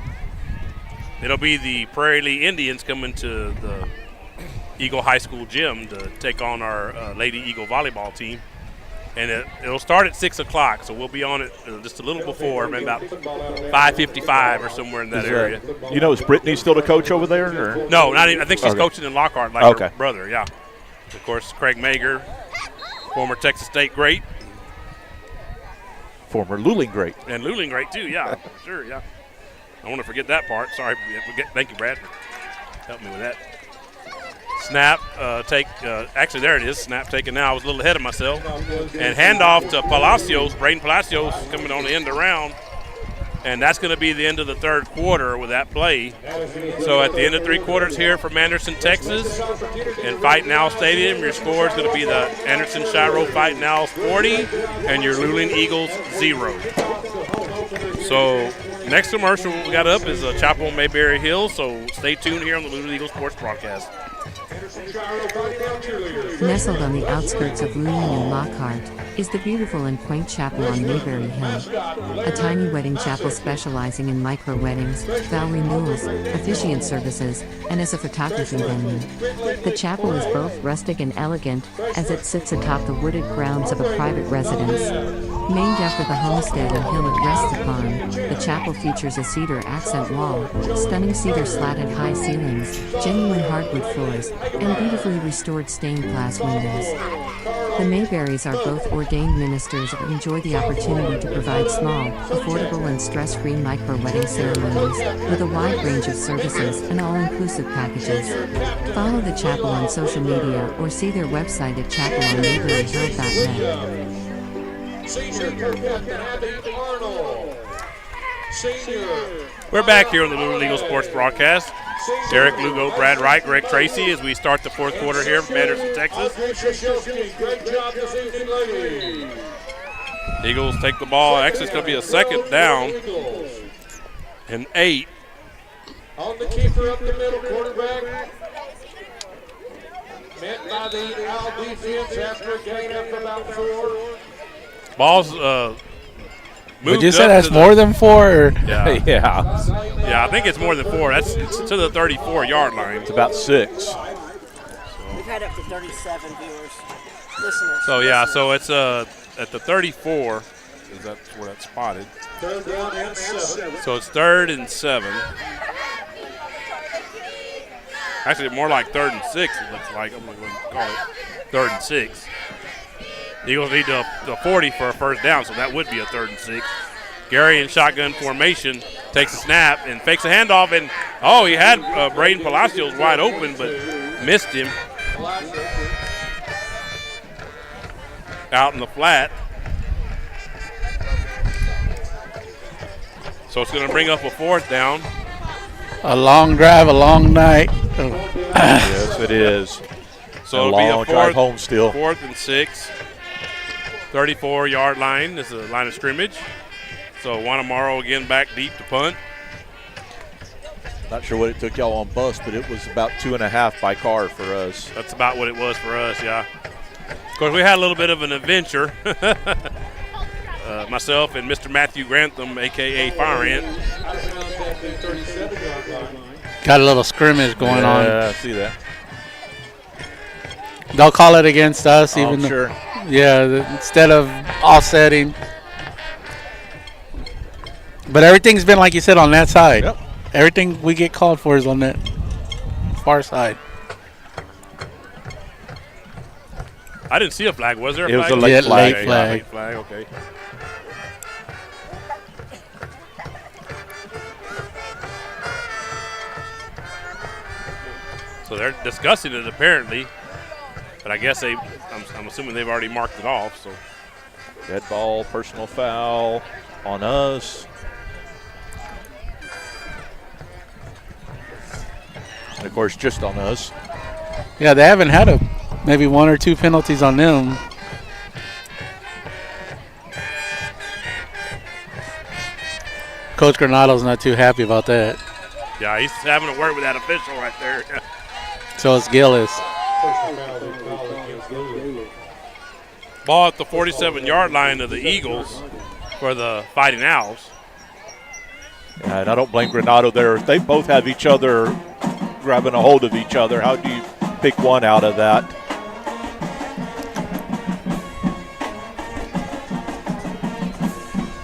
it'll be the Prairie Lee Indians coming to the Eagle High School gym to take on our Lady Eagle volleyball team. And it'll start at 6 o'clock, so we'll be on it just a little before, maybe about 5:55 or somewhere in that area. You know, is Brittany still the coach over there? Or? No, not even. I think she's coaching in Lockhart like her brother, yeah. Of course, Craig Mager, former Texas State great. Former Luling great. And Luling great, too, yeah, for sure, yeah. I want to forget that part. Sorry. Thank you, Brad, for helping me with that. Snap, actually there it is, snap taken now. I was a little ahead of myself. And handoff to Palacios, Braden Palacios coming on the end around. And that's going to be the end of the third quarter with that play. So at the end of three quarters here from Anderson, Texas, in Fighting Owl Stadium, your score is going to be the Anderson Shiro Fighting Owls 40 and your Luling Eagles 0. So next commercial we got up is Chapel Mayberry Hill, so stay tuned here on the Luling Eagles Sports Broadcast. Nestled on the outskirts of Luling and Lockhart is the beautiful and quaint chapel on Mayberry Hill. A tiny wedding chapel specializing in micro-weddings, vow renewals, officiant services, and as a photography venue. The chapel is both rustic and elegant, as it sits atop the wooded grounds of a private residence. Named after the homestead and hill it rests upon, the chapel features a cedar accent wall, stunning cedar slatted high ceilings, genuine hardwood floors, and beautifully restored stained glass windows. The Mayberrys are both ordained ministers and enjoy the opportunity to provide small, affordable and stress-free micro-wedding ceremonies, with a wide range of services and all-inclusive packages. Follow the chapel on social media or see their website at chapelonmayberryhill.net. We're back here on the Luling Eagles Sports Broadcast. Eric Lugo, Brad Wright, Greg Tracy as we start the fourth quarter here from Anderson, Texas. Eagles take the ball. Actually, it's going to be a second down and 8. On the keeper up the middle, quarterback. Met by the Owl defense after a gain of about 4. Ball's Would you say that's more than 4? Or? Yeah. Yeah, I think it's more than 4. It's to the 34-yard line. it's about 6. We've had up to 37 viewers, listeners. So, yeah, so it's at the 34, because that's where that's spotted. Third down and 7. So it's 3rd and 7. Actually, more like 3rd and 6, it looks like. I'm going to call it 3rd and 6. The Eagles need the 40 for a first down, so that would be a 3rd and 6. Gary in shotgun formation takes a snap and fakes a handoff, and he had Braden Palacios wide open, but missed him out in the flat. So it's going to bring up a 4th down. A long drive, a long night. Yes, it is. So a it'll long be a drive home still. 4th and 6. 34-yard line is the line of scrimmage. So Wanamaro again back deep to punt. Not sure what it took y'all on bus, but it was about 2.5 by car for us. That's about what it was for us, yeah. Of course, we had a little bit of an adventure. myself and Mr. Matthew Grantham, a.k.a. Fire Ant. Got a little scrimmage going on. Yeah, I see that. They'll call it against us, even though, sure. instead of offsetting. But everything's been, like you said, on that side. Yep. Everything we get called for is on that far side. I didn't see a flag. Was there a It was flag? a late flag. Late Okay, flag. late flag, okay. So they're discussing it apparently, but I guess I'm assuming they've already marked it off. So Dead ball, personal foul on us. And of course, just on us. Yeah, they haven't had maybe 1 or 2 penalties on them. Coach Granado's not too happy about that. yeah, he's having to work with that official right there. So it's Gillis. Ball at the 47-yard line of the Eagles for the Fighting Owls. And I don't blame Granado there. They both have each other grabbing a hold of each other. How do you pick one out of that?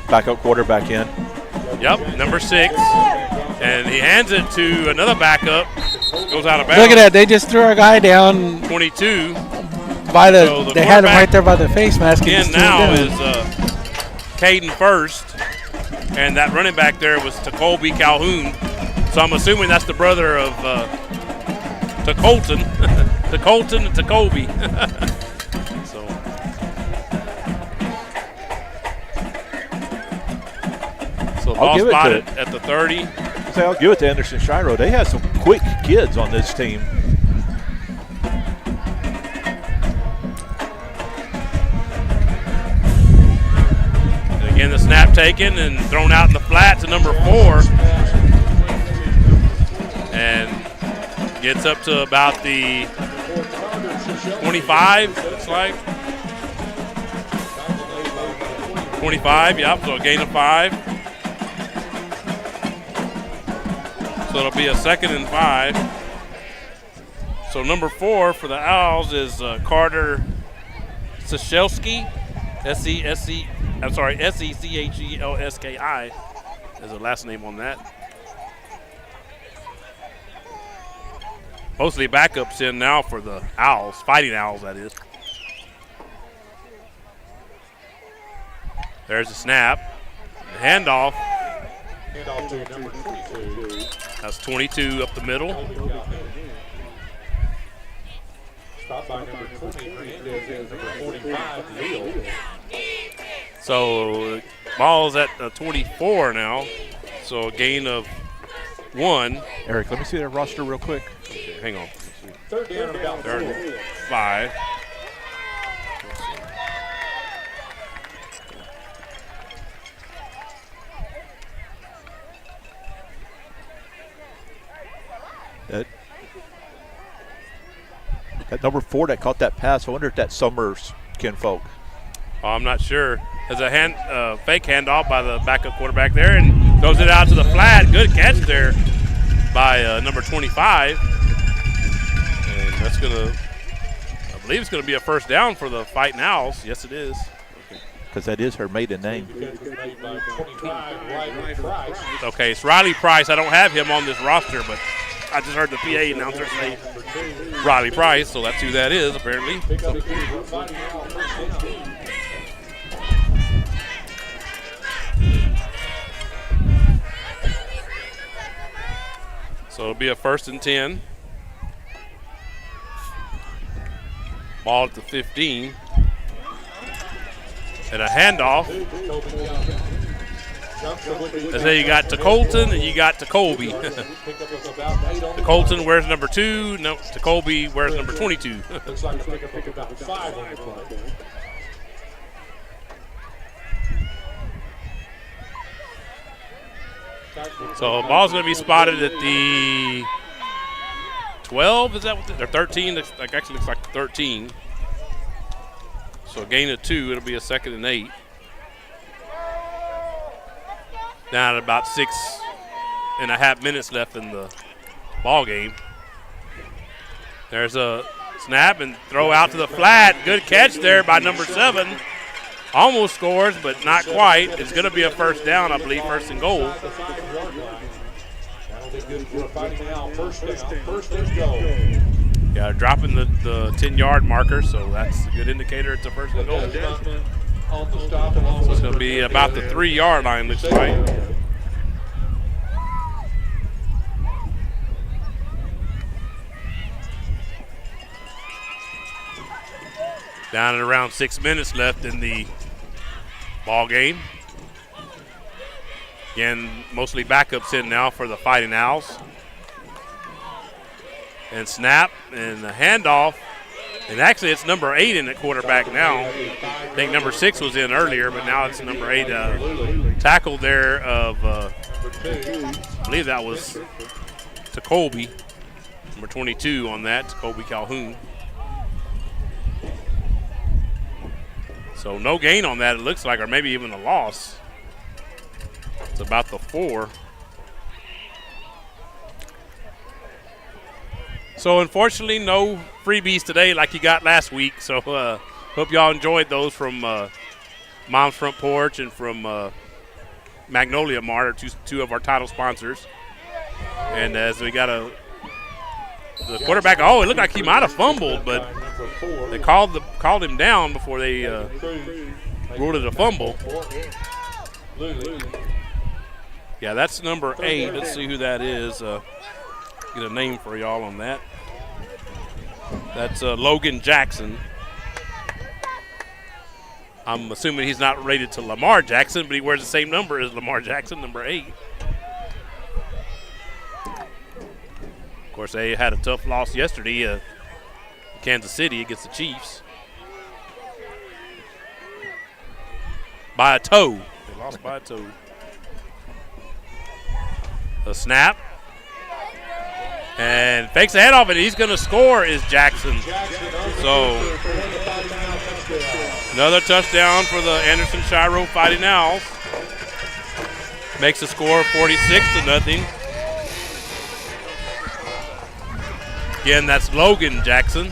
Backup quarterback in. Yep, number 6. And he hands it to another backup. Goes out of bounds. Look at that. They just threw our guy down 22. by So the they had him quarterback right there by the face mask. and In just threw him now down. is Caden First. And that running back there was Colby Calhoun. So I'm assuming that's the brother of Colton. Colton and Colby. So ball give it to spotted at the 30. Say, I'll give it to Anderson Shiro. They have some quick kids on this team. And again, the snap taken and thrown out in the flat to number 4. And gets up to about the 25, looks like. 25, yep, so a gain of 5. So it'll be a 2nd and 5. So number 4 for the Owls is Carter Sechelski, S-E-C-H-E-L-S-K-I is the last name on that. Mostly backups in now for the Owls, Fighting Owls, that is. There's the snap. The handoff. That's 22 up the middle. Stopped by number 20, Hernandez, number 45, Neal. So ball's at 24 now. So a gain of 1. Eric, let me see their roster real quick. Okay, hang on. Third down and about 3rd and 5. That number 4 that caught that pass, I wonder if that's Summers kinfolk. Oh, I'm not sure. There's a fake handoff by the backup quarterback there and throws it out to the flat. Good catch there by number 25. And that's going to, I believe it's going to be a first down for the Fighting Owls. Yes, it is. Because that is her maiden name. Okay, it's Riley Price. I don't have him on this roster, but I just heard the PA announcer say Riley Price, so that's who that is, apparently. So it'll be a 1st and 10. Ball at the 15. And a handoff. And then you got to Colton and you got to Colby. To Colton, where's number 2? No, to Colby, where's number 22? Looks like a pickup of about 5 on the play. So ball's going to be spotted at the 12. Is that what? Or 13? Actually looks like 13. So a gain of 2. It'll be a 2nd and 8. Down at about 6.5 minutes left in the ball game. There's a snap and throw out to the flat. Good catch there by number 7. Almost scores, but not quite. It's going to be a first down, I believe, first and goal. Yeah, dropping the 10-yard marker, so that's a good indicator it's a first and goal. So it's going to be about the 3-yard line, looks like. Down at around 6 minutes left in the ball game. Again, mostly backups in now for the Fighting Owls. And snap and the handoff. And actually it's number 8 in at quarterback now. I think number 6 was in earlier, but now it's number 8. Tackle there of, I believe that was to Colby. Number 22 on that, to Colby Calhoun. So no gain on that, it looks like, or maybe even a loss. It's about the 4. So unfortunately, no freebies today like you got last week. So hope y'all enjoyed those from Mom's Front Porch and from Magnolia Mart, two of our title sponsors. And as we got the quarterback, it looked like he might have fumbled, but they called him down before they ruled it a fumble. Yeah, that's number 8. Let's see who that is. Get a name for y'all on that. That's Logan Jackson. I'm assuming he's not rated to Lamar Jackson, but he wears the same number as Lamar Jackson, number 8. Of course, they had a tough loss yesterday, Kansas City against the Chiefs. By a toe. They lost by a toe. A snap. And fakes the head off, and he's going to score is Jackson. So another touchdown for the Anderson Shiro Fighting Owls. Makes the score 46-0. Again, that's Logan Jackson.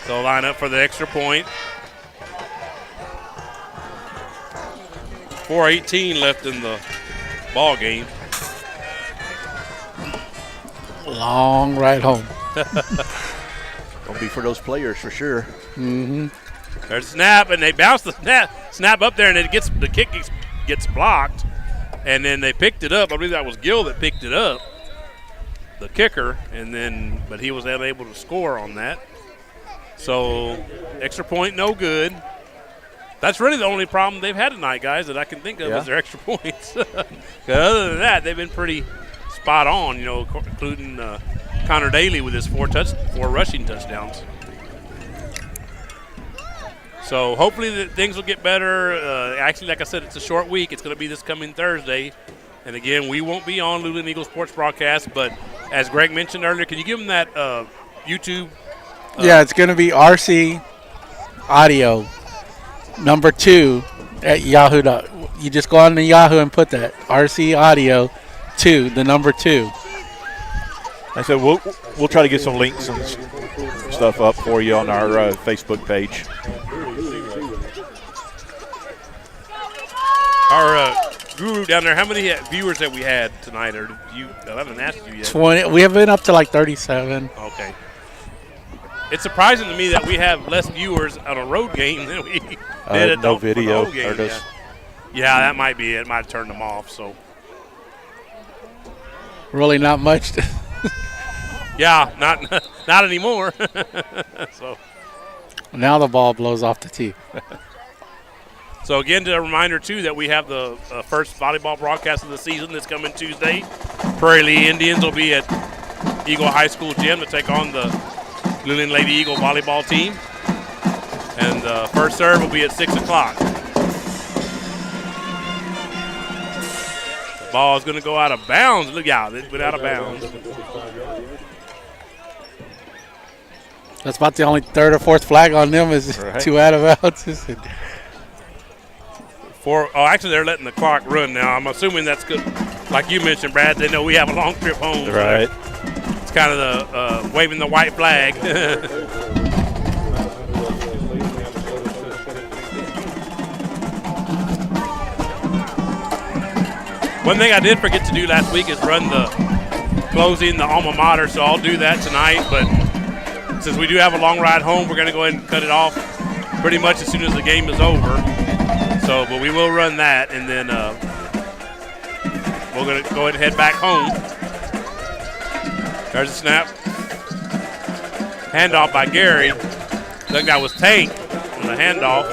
So line up for the extra point. 4:18 left in the ball game. Long ride home. Gonna be for those players for sure. Mm-hmm. There's a snap, and they bounce the snap up there, and the kick gets blocked, and then they picked it up. I believe that was Gill that picked it up, the kicker, but he was unable to score on that. So extra point, no good. That's really the only problem they've had tonight, guys, that I can think of is their extra points. Other than that, they've been pretty spot on, including Connor Daly with his 4 rushing touchdowns. So hopefully things will get better. Actually, like I said, it's a short week. It's going to be this coming Thursday. And, again, we won't be on Luling Eagles Sports broadcast. But as Greg mentioned earlier, can you give them that YouTube? Yeah, it's going to be RC Audio. Number 2 at Yahoo. You just go on to Yahoo and put that RC Audio 2, the number 2. I said we'll try to get some links and stuff up for you on our Facebook page. Our guru down there, how many viewers have we had tonight? Or I haven't asked you yet. 20. We have been up to like 37. Okay. It's surprising to me that we have less viewers on a road game than we did at no video. The home game. Yeah, that might be it. It might have turned them off. So really not much. Yeah, not anymore. So now the ball blows off the tee. So again, a reminder too that we have the first volleyball broadcast of the season this coming Tuesday. Prairie Lee Indians will be at Eagle High School gym to take on the Luling Lady Eagle volleyball team. And the first serve will be at 6 o'clock. The ball is going to go out of bounds. Look out, it went out of bounds. That's about the only third or fourth flag on them is 2 out of bounds. Actually, they're letting the clock run now. I'm assuming that's good. Like you mentioned, Brad, they know we have a long trip home. Right. So it's kind of the waving the white flag. One thing I did forget to do last week is run the closing the alma mater, so I'll do that tonight. But since we do have a long ride home, we're going to go ahead and cut it off pretty much as soon as the game is over. So, but we will run that, and then we're going to go ahead and head back home. There's a snap. Handoff by Gary. I think that was Tank on the handoff.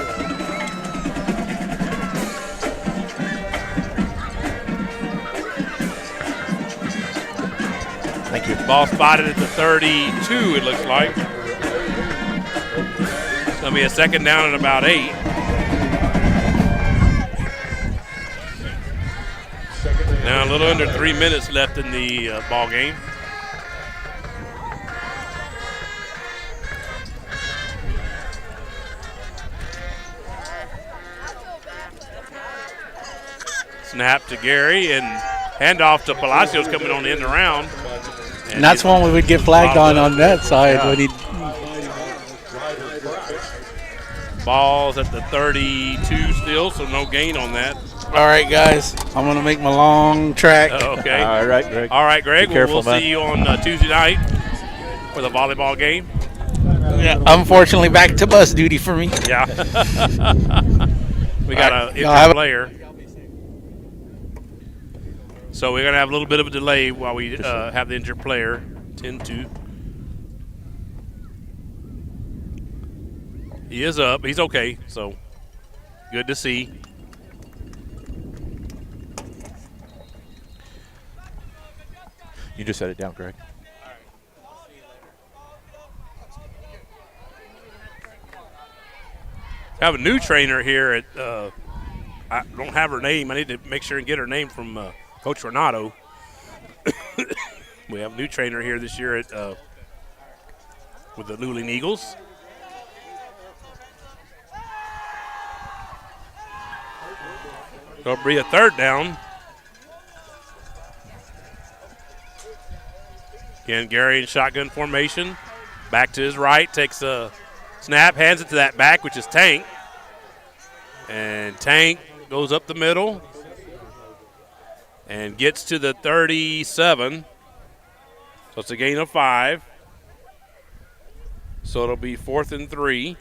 Thank you. Ball spotted at the 32, it looks like. It's going to be a second down and about 8. Now a little under 3 minutes left in the ball game. Snap to Gary and handoff to Palacios coming on the end around. And that's one we would get flagged on that side. Yeah. When he Ball's at the 32 still, so no gain on that. All right, guys, I'm going to make my long track. Okay. All right, Greg. All right, Greg. Be careful, we'll man. see you on Tuesday night for the volleyball game. Yeah, unfortunately, back to bus duty for me. Yeah. We got an Y'all have injured player. So we're going to have a little bit of a delay while we have the injured player. 10-2. He is up. He's okay. So good to see. You just set it down, Greg. I have a new trainer here at I don't have her name. I need to make sure and get her name from Coach Renato. We have a new trainer here this year at with the Luling Eagles. So it'll be a third down. Again, Gary in shotgun formation. Back to his right, takes a snap, hands it to that back, which is Tank. And Tank goes up the middle and gets to the 37. So it's a gain of 5. So it'll be 4th and 3.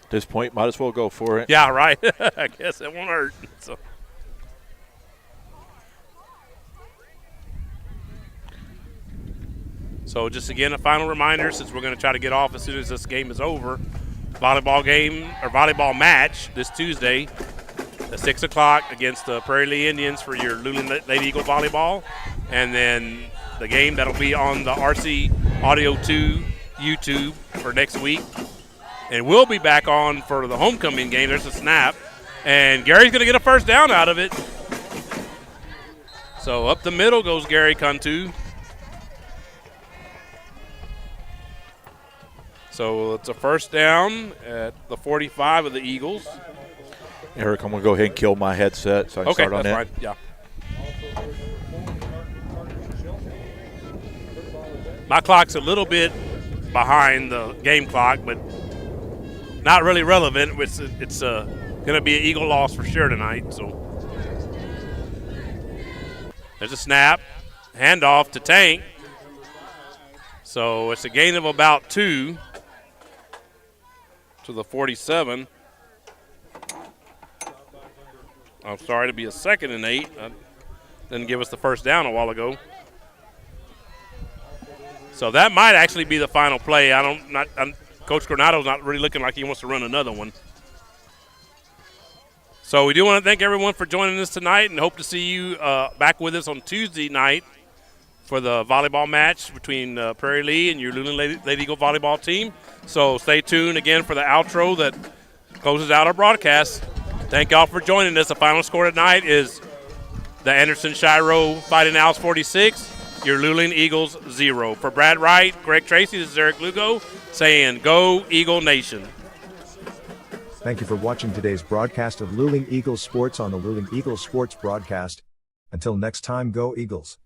At this point, might as well go for it. Yeah, right. I guess it won't hurt. So just again, a final reminder, since we're going to try to get off as soon as this game is over. Volleyball game or volleyball match this Tuesday at 6 o'clock against the Prairie Lee Indians for your Luling Lady Eagle volleyball. And then the game that'll be on the RC Audio 2 YouTube for next week. And we'll be back on for the homecoming game. There's a snap. And Gary's going to get a first down out of it. So up the middle goes Gary Cantu. So it's a first down at the 45 of the Eagles. Eric, I'm going to go ahead and kill my headset so I can start on that's it. fine. Yeah. My clock's a little bit behind the game clock, but not really relevant. It's going to be an Eagle loss for sure tonight. So there's a snap, handoff to Tank. So it's a gain of about 2 to the 47. I'm sorry, to be a 2nd and 8. Didn't give us the first down a while ago. So that might actually be the final play. Coach Granato's not really looking like he wants to run another one. So we do want to thank everyone for joining us tonight and hope to see you back with us on Tuesday night for the volleyball match between Prairie Lee and your Luling Lady Eagle volleyball team. So stay tuned again for the outro that closes out our broadcast. Thank y'all for joining us. The final score tonight is the Anderson Shiro Fighting Owls 46, your Luling Eagles 0. For Brad Wright, Greg Tracy, this is Eric Lugo saying, Go Eagle Nation. Thank you for watching today's broadcast of Luling Eagles Sports on the Luling Eagles Sports broadcast. Until next time, go Eagles.